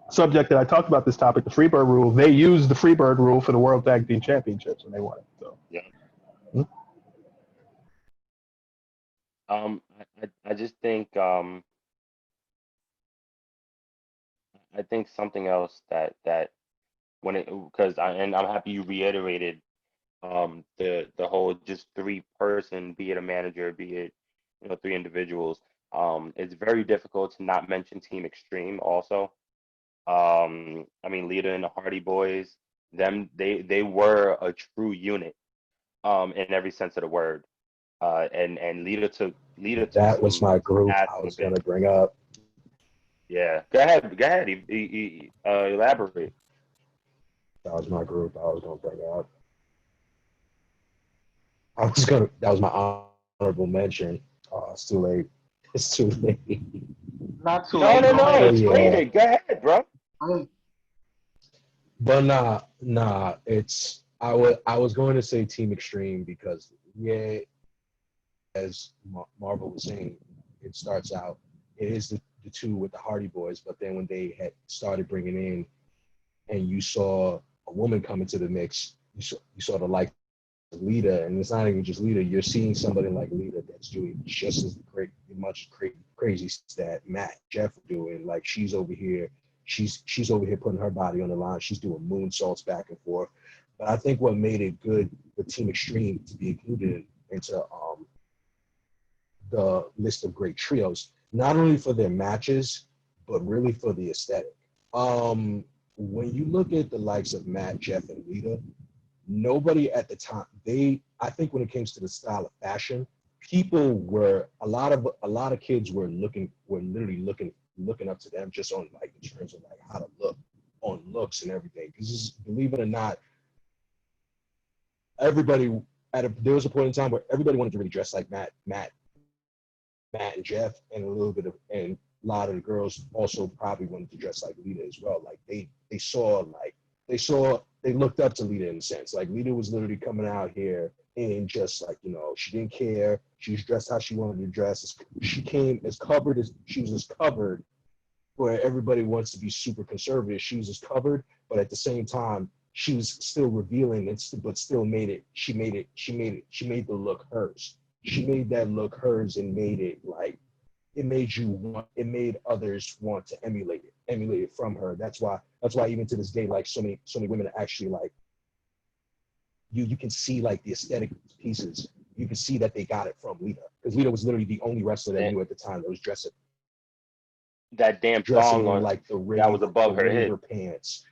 subject that I talked about this topic, the Freebird rule, they used the Freebird rule for the World Tag Team Championships when they won it. So. Yeah. Hmm? I just think I think something else that when it because I'm happy you reiterated the whole just 3-person, be it a manager, be it 3 individuals. It's very difficult to not mention Team Extreme also. I mean, Lita and the Hardy Boys, they were a true unit in every sense of the word. And Lita took That was some my group ass I was whooping. gonna bring up. Yeah, go ahead. Elaborate. That was my group I was gonna bring up. That was my honorable mention. Oh, it's too late. It's too late. Not too No, late. no, Go no. ahead. Explain Yeah. it. Go ahead, bro. But nah. It's I was going to say Team Extreme because as Marvel was saying, it starts out. It is the two with the Hardy Boys, but then when they had started bringing in, and you saw a woman come into the mix, you saw the like Lita, and it's not even just Lita. You're seeing somebody like Lita that's doing just as crazy that Matt Jeff doing. Like she's over here putting her body on the line. She's doing moonsaults back and forth. But I think what made it good for Team Extreme to be included into the list of great trios, not only for their matches, but really for the aesthetic. When you look at the likes of Matt, Jeff, and Lita, nobody at the time, I think when it came to the style of fashion, a lot of kids were literally looking up to them just on like in terms of like how to look on looks and everything. Because believe it or not, there was a point in time where everybody wanted to really dress like Matt and Jeff, and a lot of the girls also probably wanted to dress like Lita as well. Like they looked up to Lita in a sense. Like Lita was literally coming out here and just like, she didn't care. She was dressed how she wanted to dress. She came as covered as she was as covered, where everybody wants to be super conservative. She was as covered, but at the same time, she was still revealing but still she made the look hers. She made that look hers and made it like it made others want to emulate it from her. That's why even to this day, like so many women actually like you can see like the aesthetic pieces. You can see that they got it from Lita, because Lita was literally the only wrestler that knew at the time that was That damn dressing thong in on like that was above her raver hip. pants,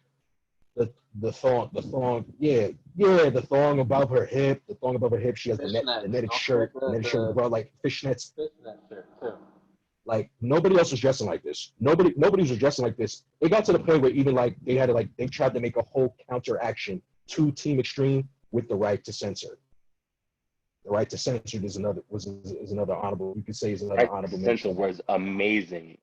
the thong, the thong above her hip, She has the netted shirt, with like fishnets. Fishnet shirt too. Like nobody else was dressing like this. Nobody was dressing like this. It got to the point where even like they tried to make a whole counter action to Team Extreme with the right to censor. The right to censor is another honorable. You could say is another honorable Censor mention. was amazing.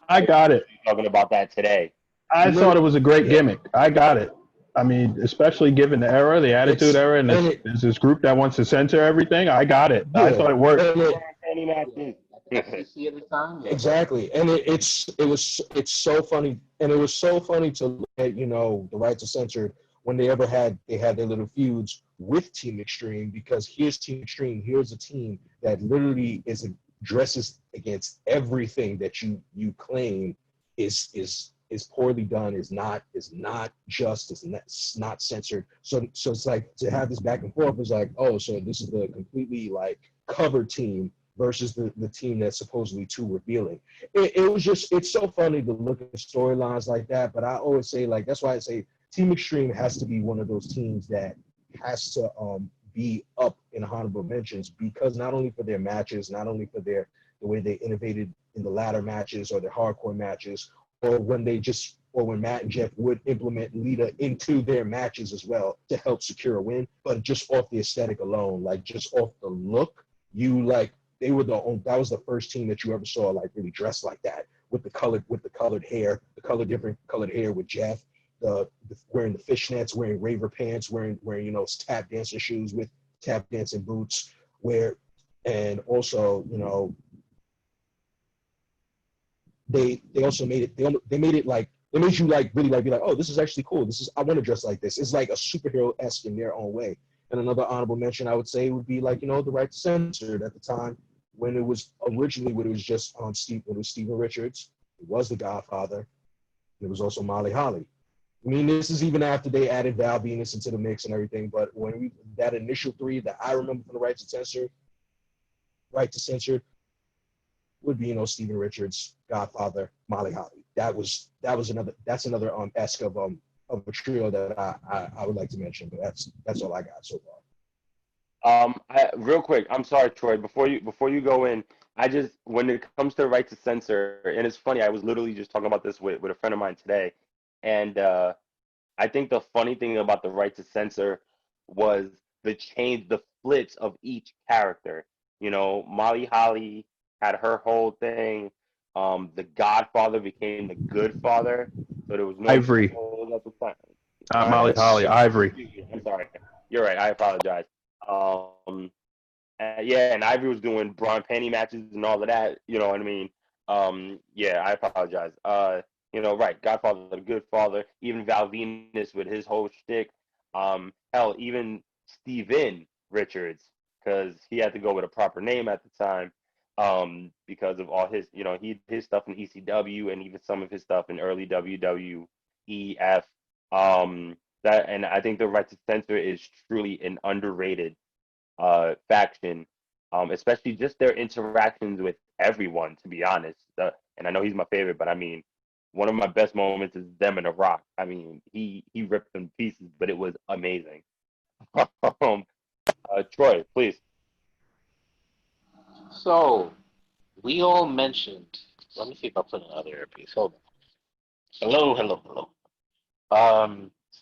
I got it. Talking about that today. I thought it was a great gimmick. I got it. I mean, especially given the era, the Attitude Era, and there's this group that wants to censor everything. I got it. I thought it worked. Any matches. FCC at the time. Exactly, and it's so funny, and it was so funny to look at the right to censor when they had their little feuds with Team Extreme, because here's Team Extreme, here's a team that literally addresses against everything that you claim is poorly done, is not just, is not censored. So it's like to have this back and forth is like, oh, so this is the completely like covered team versus the team that's supposedly too revealing. It's so funny to look at storylines like that. But I always say, like, that's why I say Team Extreme has to be one of those teams that has to be up in honorable mentions, because not only for their matches, not only for the way they innovated in the ladder matches or their hardcore matches, or when Matt and Jeff would implement Lita into their matches as well to help secure a win, but just off the aesthetic alone, like just off the look, that was the first team that you ever saw like really dressed like that, with the colored hair, different colored hair with Jeff, wearing the fishnets, wearing raver pants, wearing tap dancing shoes with tap dancing boots, and also they also made it they made it like they made you like really like be like, oh, this is actually cool. I want to dress like this. It's like a superhero-esque in their own way. And another honorable mention I would say would be like the right to censor at the time, when it was just Steven Richards, it was the Godfather, it was also Molly Holly. I mean, this is even after they added Val Venus into the mix and everything, but that initial three that I remember from the right to censor would be Steven Richards, Godfather, Molly Holly. That's another esque of a trio that I would like to mention, but that's all I got so far. Real quick, I'm sorry, Troy. Before you go in, when it comes to right to censor, and it's funny, I was literally just talking about this with a friend of mine today, and I think the funny thing about the right to censor was the flips of each character. Molly Holly had her whole thing. The Godfather became the Good Father, so there was no Ivory. at the time. Not Molly Holly, Ivory. I'm sorry. You're right. I apologize. And Ivory was doing bra and panty matches and all of that. You know what I mean? Yeah, I apologize. Right. Godfather, the Good Father. Even Val Venus with his whole shtick. Hell, even Steven Richards, because he had to go with a proper name at the time. Because of all his, his stuff in ECW and even some of his stuff in early WWEF. And I think the right to censor is truly an underrated faction, especially just their interactions with everyone. To be honest, and I know he's my favorite, but I mean, one of my best moments is them and The Rock. I mean, he ripped them to pieces, but it was amazing. Troy, please. So we all mentioned. Let me see if I put another earpiece. Hold on. Hello.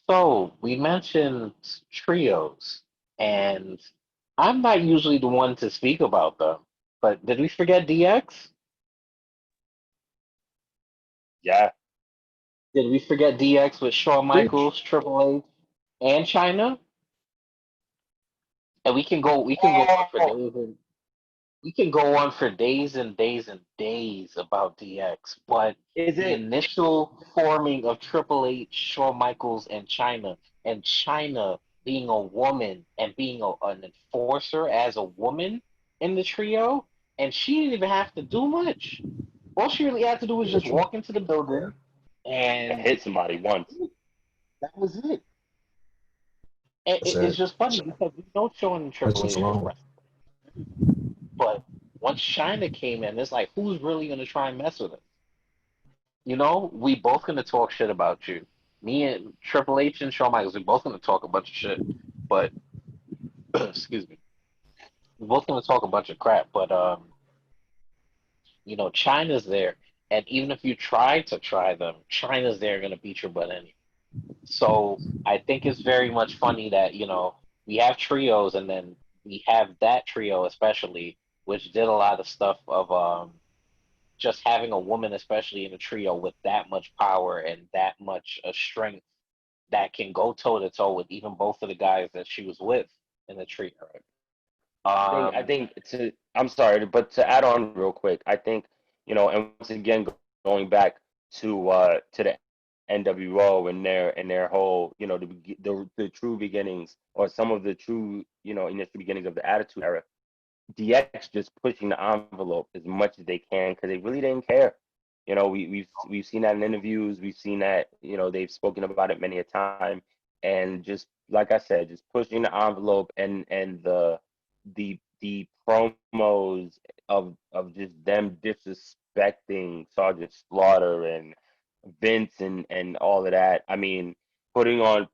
So we mentioned trios, and I'm not usually the one to speak about them, but did we forget DX? Yeah. Did we forget DX with Shawn Michaels, Triple H, and China? And we can go on for days and we can go on for days and days and days about DX, but Is the it? initial forming of Triple H, Shawn Michaels, and China being a woman and being an enforcer as a woman in the trio, and she didn't even have to do much. All she really had to do was just walk into the building, And and hit somebody once. that was it. And That's it's it. just funny because we know showing Triple Presence H was alone. wrestling, but once China came in, it's like, who's really gonna try and mess with us? You know, we both gonna talk shit about you. Me and Triple H and Shawn Michaels, we both gonna talk a bunch of shit, but excuse me, we're both gonna talk a bunch of crap. But you know, China's there, and even if you try to try them, China's there gonna beat your butt anyway. So I think it's very much funny that, you know, we have trios, and then we have that trio especially, which did a lot of stuff of just having a woman, especially in a trio with that much power and that much strength that can go toe to toe with even both of the guys that she was with in the trio. I think I'm sorry, but to add on real quick, I think, and once again going back to the NWO and their whole, the true beginnings, or some of the true, initial beginnings of the Attitude Era. DX just pushing the envelope as much as they can because they really didn't care. We've seen that in interviews. We've seen that, they've spoken about it many a time, and just like I said, just pushing the envelope, and the promos of just them disrespecting Sergeant Slaughter and Vince and all of that. I mean, putting on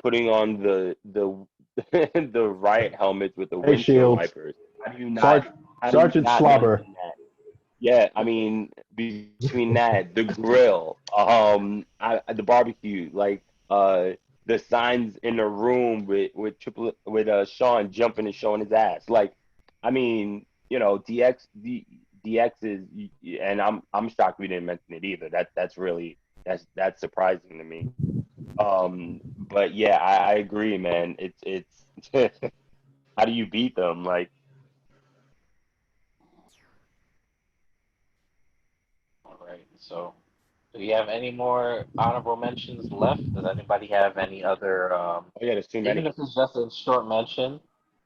the the riot helmets with the Face windshield shields. wipers. How do you not? Sarge, How do you Sergeant not Slobber. mention that? Yeah, I mean, between that, the grill, the barbecue, like the signs in the room with Sean jumping and showing his ass. Like, I mean, DX is, and I'm shocked we didn't mention it either. That's really that's surprising to me. But yeah, I agree, man. It's how do you beat them? Like, All right. So, do you have any more honorable mentions left? Does anybody have any other, oh yeah, there's too even many. if it's just a short mention?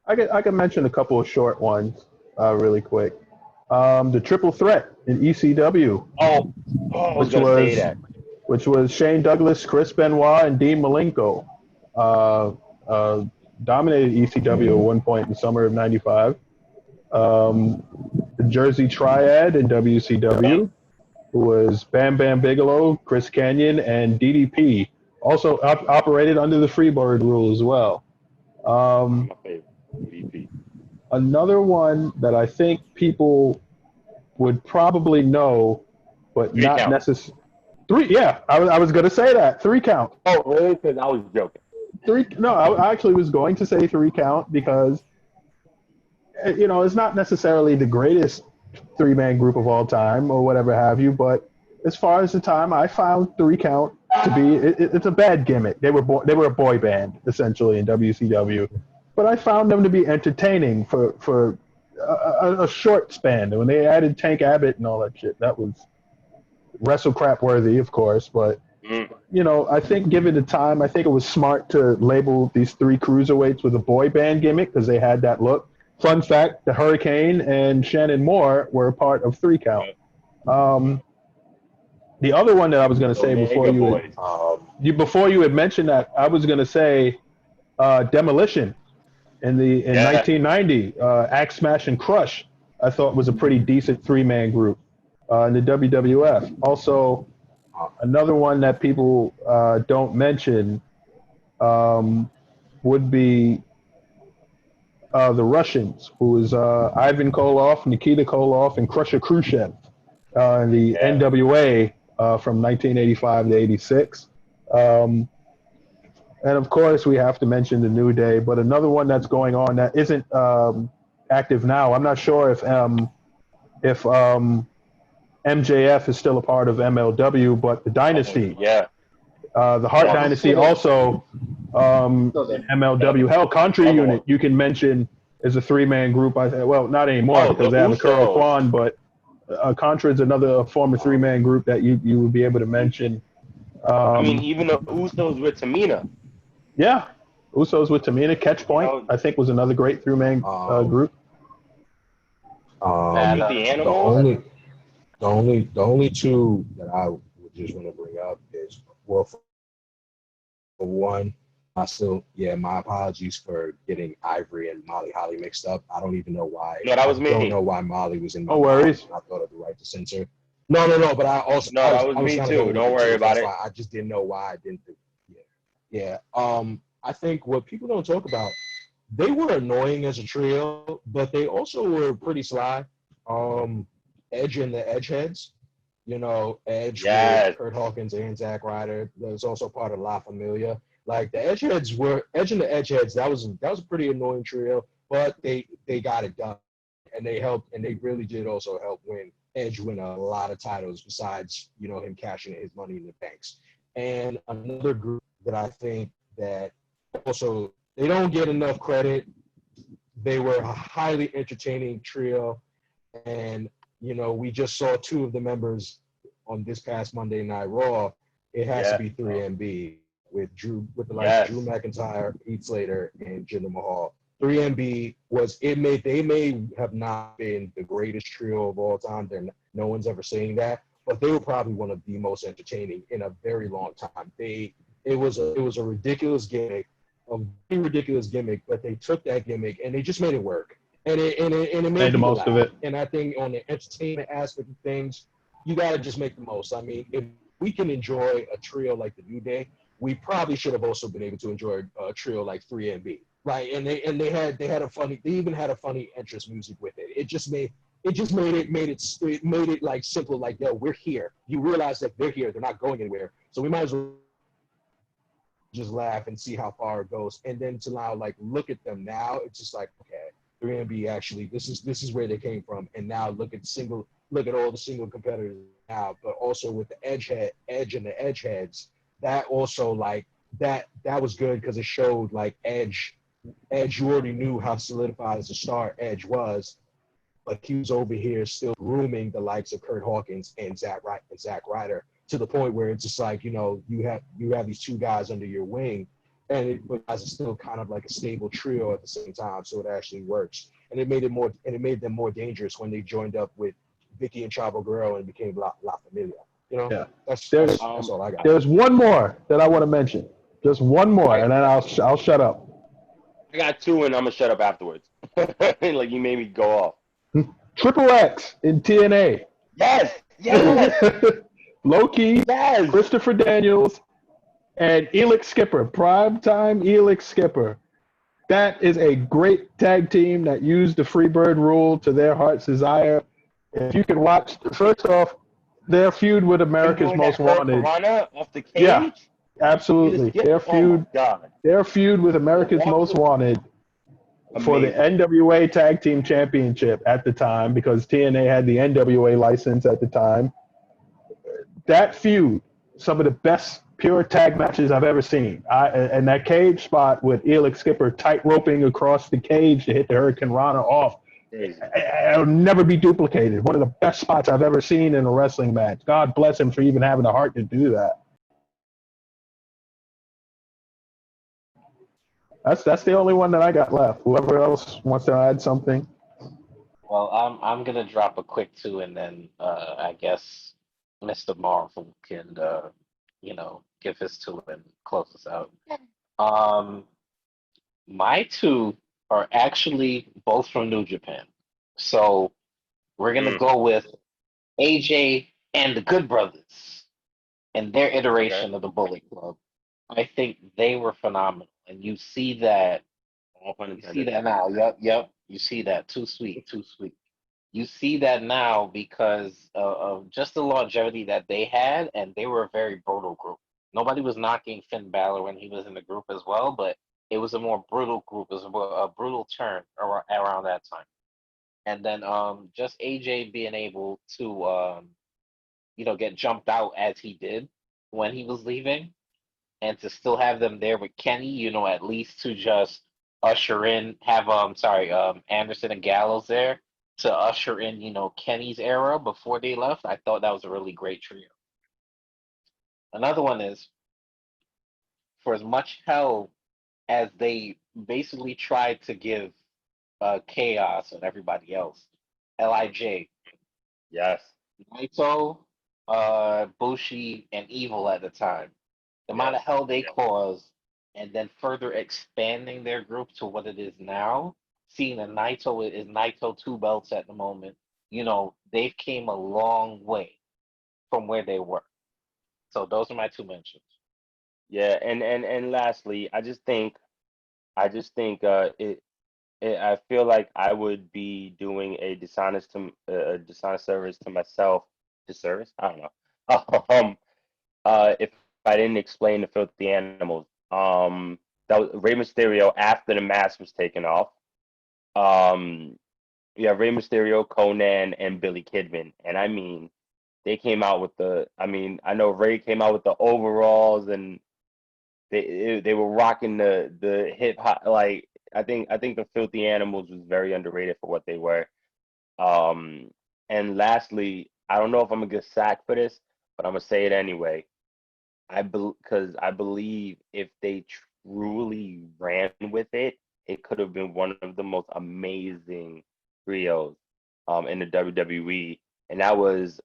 I can mention a couple of short ones really quick. The triple threat in ECW, Oh, I was which gonna say was that. which was Shane Douglas, Chris Benoit, and Dean Malenko. Uh, uh, Dominated ECW at one point in the summer of '95. Um, the Jersey Triad in WCW, who was Bam Bam Bigelow, Chris Canyon, and DDP. Also operated under the Freebird rule as well. One of Um, my favorite, DDP. Another one that I think people would probably know, but Three not count. necessarily. Three, yeah, I was going to say that. 3 count. Oh, really? Because I was joking. Three, no, I actually was going to say 3 count because, it's not necessarily the greatest three-man group of all time or whatever have you, but as far as the time, I found 3 count to be, it's a bad gimmick. They were a boy band, essentially, in WCW. But I found them to be entertaining for a short span. And when they added Tank Abbott and all that shit, that was wrestle crap worthy, of course. But Mm. I think given the time, I think it was smart to label these three cruiserweights with a boy band gimmick because they had that look. Fun fact: the Hurricane and Shannon Moore were a part of 3 count. Um, the other one that I was going to say Omega Boys. before you had mentioned that, I was going to say Demolition in Yeah. 1990, Axe Smash and Crush, I thought was a pretty decent three-man group in the WWF. Also, another one that people don't mention would be the Russians, who was Ivan Koloff, Nikita Koloff, and Crusher Khrushchev in the Yeah. NWA from 1985 to 86. And of course, we have to mention the New Day, but another one that's going on that isn't active now. I'm not sure if MJF is still a part of MLW, but the Dynasty, Yeah. the Hart Yeah. Dynasty, also MLW. Hell, Country Another Unit one. you can mention is a three-man group. Well, not anymore Oh, because the they have a Curl Usos. Quan, but Contra is another former three-man group that you would be able to mention. I mean, even the Usos with Tamina. Yeah, Usos with Tamina. Catch Point, I think, was another great three-man group. That Filthy The Animals. only two that I would just want to bring up is, well, for one, I still, yeah, my apologies for getting Ivory and Molly Holly mixed up. I don't even know why. No, that I was don't me. know why Molly was in my No mind. worries. I thought of the right to censor. No. But No, that was I was me kind of too. going with Don't it worry too. So about that's it. why I just didn't know why I didn't do. Yeah. I think what people don't talk about, they were annoying as a trio, but they also were pretty sly. Edge and the Edgeheads, Edge with Yes. Kurt Hawkins and Zack Ryder. That was also part of La Familia. Like the Edgeheads were Edge and the Edgeheads. That was a pretty annoying trio, but they got it done, and they helped, and they really did also help Edge win a lot of titles besides him cashing his money in the banks. And another group that I think that also they don't get enough credit. They were a highly entertaining trio, and we just saw two of the members on this past Monday Night Raw. It has to Yeah. be 3MB with the likes of Drew Yes. McIntyre, Heath Slater, and Jinder Mahal. 3MB they may have not been the greatest trio of all time. No one's ever saying that, but they were probably one of the most entertaining in a very long time. It was a ridiculous gimmick, a very ridiculous gimmick, but they took that gimmick and they just made it work. And it Made made the people most of laugh. it. And I think on the entertainment aspect of things, you got to just make the most. I mean, if we can enjoy a trio like the New Day, we probably should have also been able to enjoy a trio like 3MB, right? And they even had a funny entrance music with it. It made it like simple, like, yo, we're here. You realize that they're here, they're not going anywhere, so we might as well just laugh and see how far it goes. And then to now like look at them now, it's just like, okay, 3MB actually this is where they came from. And now look at all the single competitors now, but also with the Edge and the Edgeheads, that also like that was good because it showed like Edge, you already knew how solidified as a star Edge was, but he was over here still grooming the likes of Kurt Hawkins and Zack Ryder to the point where it's just like, you have these two guys under your wing, but guys are still kind of like a stable trio at the same time, so it actually works. And it made them more dangerous when they joined up with Vicky and Chavo Guerrero and became La Familia. Yeah. That's There's all I got. there's one more that I want to mention. Just one more, and then I'll shut up. I got two, and I'm gonna shut up afterwards. Like you made me go off. Triple X in TNA. Yes. Yes. Loki, Yes. Christopher Daniels, and Elix Skipper. Primetime Elix Skipper. That is a great tag team that used the Freebird rule to their heart's desire. If you can watch, first off, their feud with Him America's doing that Most Hurt Wanted. Piranha off the Yeah, cage. absolutely. Skip. Oh my God. Their feud with America's Walk Most through. Wanted for the Amazing. NWA Tag Team Championship at the time, because TNA had the NWA license at the time. That feud, some of the best pure tag matches I've ever seen. And that cage spot with Elix Skipper tight roping across the cage to hit the Hurricane Rana off, Crazy. it'll never be duplicated. One of the best spots I've ever seen in a wrestling match. God bless him for even having the heart to do that. That's the only one that I got left. Whoever else wants to add something. Well, I'm gonna drop a quick two, and then I guess Mr. Marvel can give his two and close us out. Um, my two are actually both from New Japan, so we're gonna Mm, go with AJ and the Good Brothers and their okay. iteration of the Bullet Club. I think they were phenomenal, and you see that. All pun You see intended. that now. Yep. You see that. Too sweet. Too sweet. You see that now because of just the longevity that they had, and they were a very brutal group. Nobody was knocking Finn Balor when he was in the group as well, but it was a more brutal group. It was a brutal turn around that time. And then just AJ being able to get jumped out as he did when he was leaving, and to still have them there with Kenny, at least to just usher in, have Anderson and Gallows there to usher in, Kenny's era before they left. I thought that was a really great trio. Another one is, for as much hell as they basically tried to give Chaos and everybody else, Lij, Yes. Naito, Bushi, and Evil at the time. The amount of Yes. hell they Yes. caused, and then further expanding their group to what it is now. Seeing that Naito is Naito two belts at the moment, they've came a long way from where they were. So those are my two mentions. Yeah. And lastly, I feel like I would be doing a dishonest service to myself. Disservice? I don't know. If I didn't explain the filthy animals. That was Rey Mysterio after the mask was taken off. Um, yeah, Rey Mysterio, Conan, and Billy Kidman, and I mean, they came out with the. I mean, I know Ray came out with the overalls, and they were rocking the hip hop. Like I think the Filthy Animals was very underrated for what they were. Um, and lastly, I don't know if I'm gonna get sacked for this, but I'm gonna say it anyway. Because I believe if they truly ran with it, it could have been one of the most amazing trios in the WWE, and that was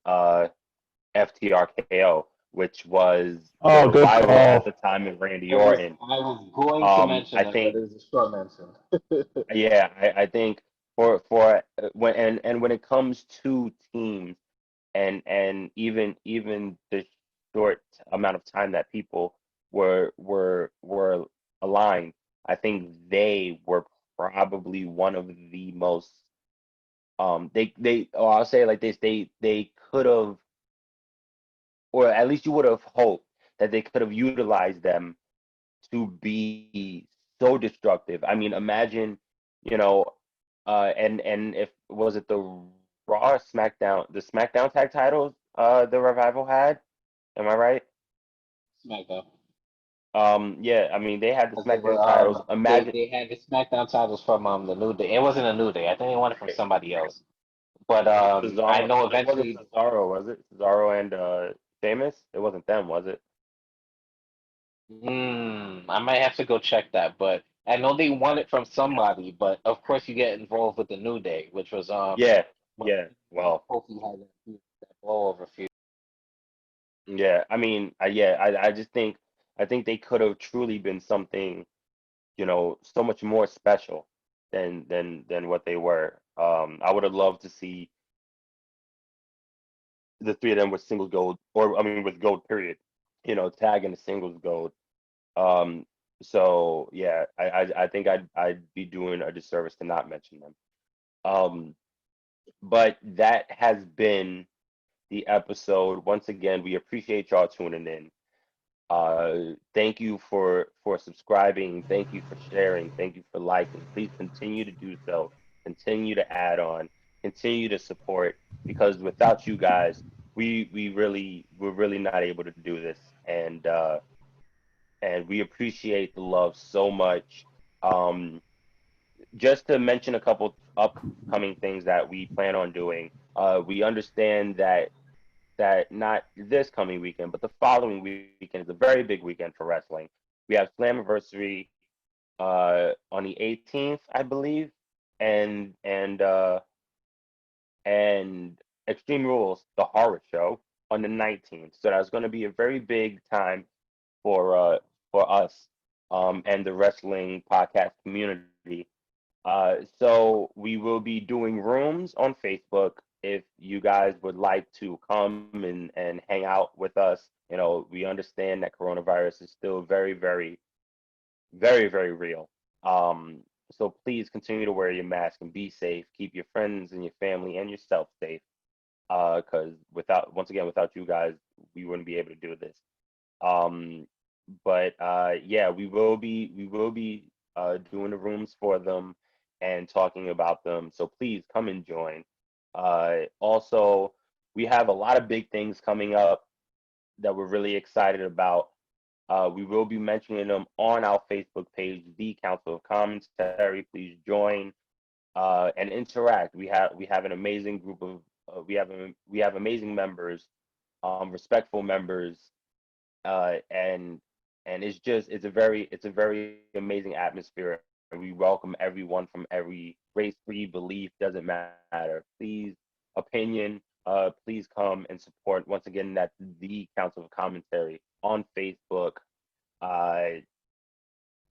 FTRKO, which was the Oh, good revival at the call. time of Randy I Orton. was going to mention I it, but think, it was a short mention. yeah, I think for when it comes to teams and even the short amount of time that people were aligned, I think they were probably one of the most they or I'll say it like this, they could have, or at least you would have hoped that they could have utilized them to be so destructive. I mean, imagine, you know, and if was it the Raw or SmackDown, the SmackDown tag titles, the Revival had? Am I right? SmackDown. Yeah, I mean they had the Because they were SmackDown titles. they Imagine they had the SmackDown titles from the New Day. It wasn't a New Day. I think they won it from somebody else. But I Cesaro. know It wasn't eventually. Cesaro, was it? Cesaro and Sheamus. It wasn't them, was it? I might have to go check that, but I know they won it from somebody. But of course, you get involved with the New Day, which was Yeah, when yeah. Well, Kofi had that blow over feud. yeah. I mean, I just think I think they could have truly been something, so much more special than what they were. I would have loved to see the three of them with singles gold, or I mean with gold period. Tagging the singles gold. Um, so yeah, I think I'd be doing a disservice to not mention them. Um, but that has been the episode. Once again, we appreciate y'all tuning in. Thank you for subscribing. Thank you for sharing. Thank you for liking. Please continue to do so. Continue to add on. Continue to support, because without you guys, we're really not able to do this. And we appreciate the love so much. Um, just to mention a couple upcoming things that we plan on doing. We understand that not this coming weekend, but the following weekend is a very big weekend for wrestling. We have Slammiversary on the 18th, I believe, and and Extreme Rules, the horror show, on the 19th. So that's going to be a very big time for uh for us and the wrestling podcast community. So we will be doing rooms on Facebook. If you guys would like to come and hang out with us, we understand that coronavirus is still very, very, very, very real. Um, so please continue to wear your mask and be safe. Keep your friends and your family and yourself safe. Because once again, without you guys, we wouldn't be able to do this. Um, but yeah, we will be doing the rooms for them and talking about them. So please come and join. Also, we have a lot of big things coming up that we're really excited about. We will be mentioning them on our Facebook page, the Council of Commentary. Please join and interact. We have an amazing group of we have amazing members, respectful members, and it's a very amazing atmosphere We welcome everyone from every race, creed, belief, doesn't matter. Please, opinion, please come and support. Once again, that's the Council of Commentary on Facebook. Uh,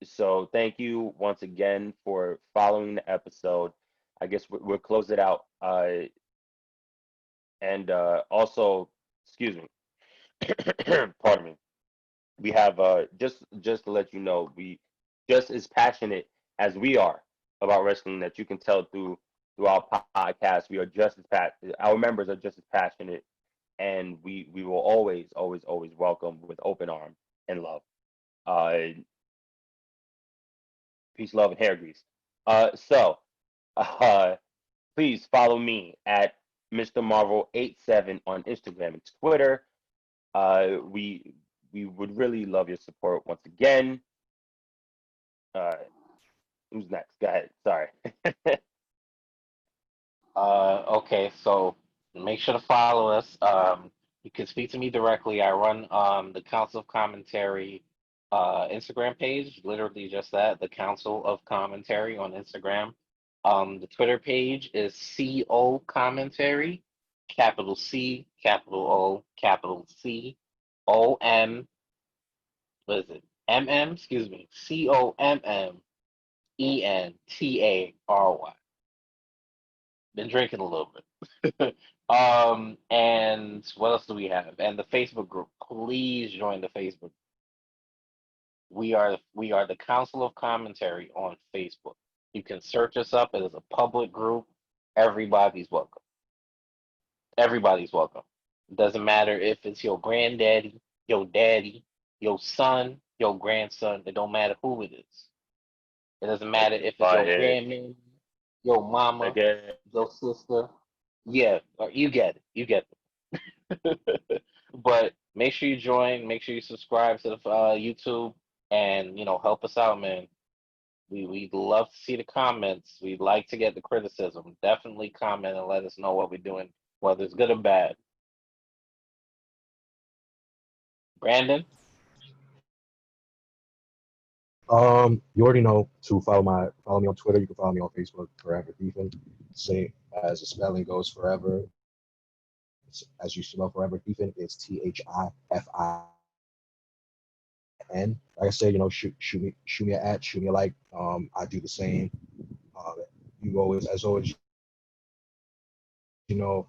so thank you once again for following the episode. I guess we'll close it out. And also, excuse me, pardon me. We have just to let you know, we just as passionate as we are about wrestling. That you can tell through our podcast. We are just as our members are just as passionate, and we will always welcome with open arms and love. Uh, peace, love, and hair grease. So uh, please follow me at Mr. Marvel 87 on Instagram and Twitter. We would really love your support once again. Uh, who's next? Go ahead. Sorry. Okay, so make sure to follow us. You can speak to me directly. I run the Council of Commentary Instagram page, literally just that, the Council of Commentary on Instagram. The Twitter page is CO Commentary, capital C, capital O, capital C, OM, what is it? MM, excuse me, COMMENTARY. Been drinking a little bit. And what else do we have? And the Facebook group. Please join the Facebook. We are the Council of Commentary on Facebook. You can search us up. It is a public group. Everybody's welcome. Everybody's welcome. It doesn't matter if it's your granddaddy, your daddy, your son, your grandson. It don't matter who it is. It doesn't matter if it's your grandma, your mama, Okay. your sister. Yeah, you get it. You get it. But make sure you join. Make sure you subscribe to the YouTube, and help us out, man. We'd love to see the comments. We'd like to get the criticism. Definitely comment and let us know what we're doing, whether it's good or bad. Brandon. You already know to follow me on Twitter. You can follow me on Facebook, Forever Beefing. Same as the spelling goes, Forever. As you spell Forever Beefing, it's THIFIN. Like I said, shoot me a at, shoot me a like. I do the same. You always, as always,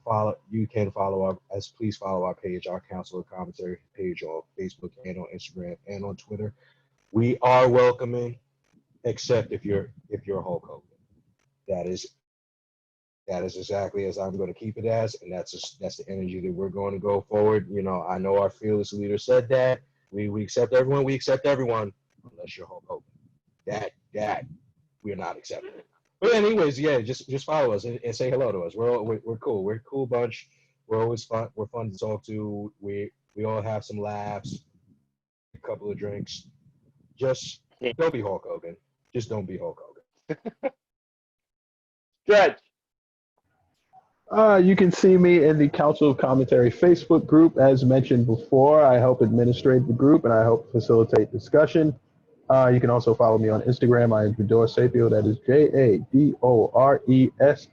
follow. You can follow our please follow our page, our Council of Commentary page on Facebook and on Instagram and on Twitter. We are welcoming, except if you're Hulk Hogan. That is exactly as I'm going to keep it as, and that's the energy that we're going to go forward. I know our fearless leader said that we accept everyone. We accept everyone unless you're Hulk Hogan. That we're not accepting. But anyways, yeah, just follow us and say hello to us. We're cool. We're a cool bunch. We're always fun. We're fun to talk to. We all have some laughs, a couple of drinks. Just don't be Hulk Hogan. Just don't be Hulk Hogan. Stretch. You can see me in the Council of Commentary Facebook group. As mentioned before, I help administrate the group and I help facilitate discussion. You can also follow me on Instagram. I am Jador Sapio. That is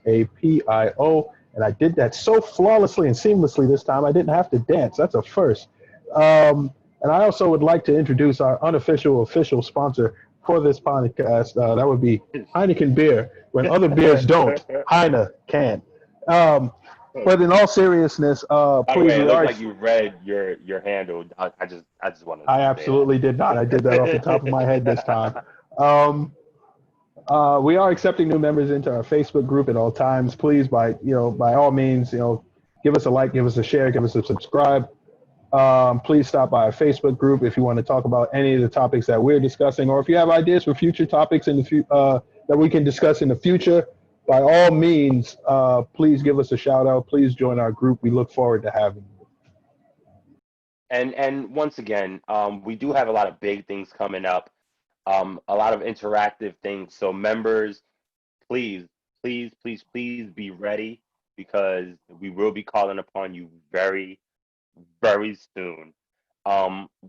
JADORESAPIO. And I did that so flawlessly and seamlessly this time, I didn't have to dance. That's a first. And I also would like to introduce our unofficial official sponsor for this podcast. That would be Heineken Beer. When other beers don't, Heine can. But in all seriousness, By the please, way, it we looks are. like you read your handle. I just wanted to I say that. absolutely did not. I did that off the top of my head this time. We are accepting new members into our Facebook group at all times. Please, by all means, give us a like, give us a share, give us a subscribe. Please stop by our Facebook group if you want to talk about any of the topics that we're discussing, or if you have ideas for future topics that we can discuss in the future. By all means, please give us a shout out. Please join our group. We look forward to having you. And once again, we do have a lot of big things coming up, a lot of interactive things. So members, please, please be ready because we will be calling upon you very, very soon.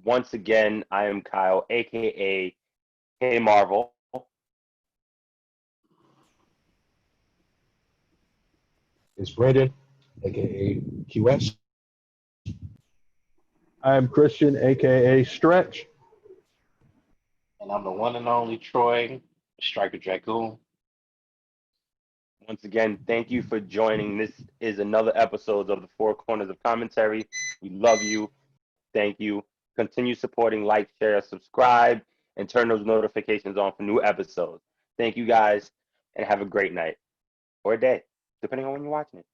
Once again, I am Kyle, aka K Marvel, It's Brandon, aka QS. I'm Christian, aka Stretch. And I'm the one and only Troy, Striker Dragoon. Once again, thank you for joining. This is another episode of the Four Corners of Commentary. We love you. Thank you. Continue supporting, like, share, subscribe, and turn those notifications on for new episodes. Thank you guys, and have a great night or a day, depending on when you're watching it.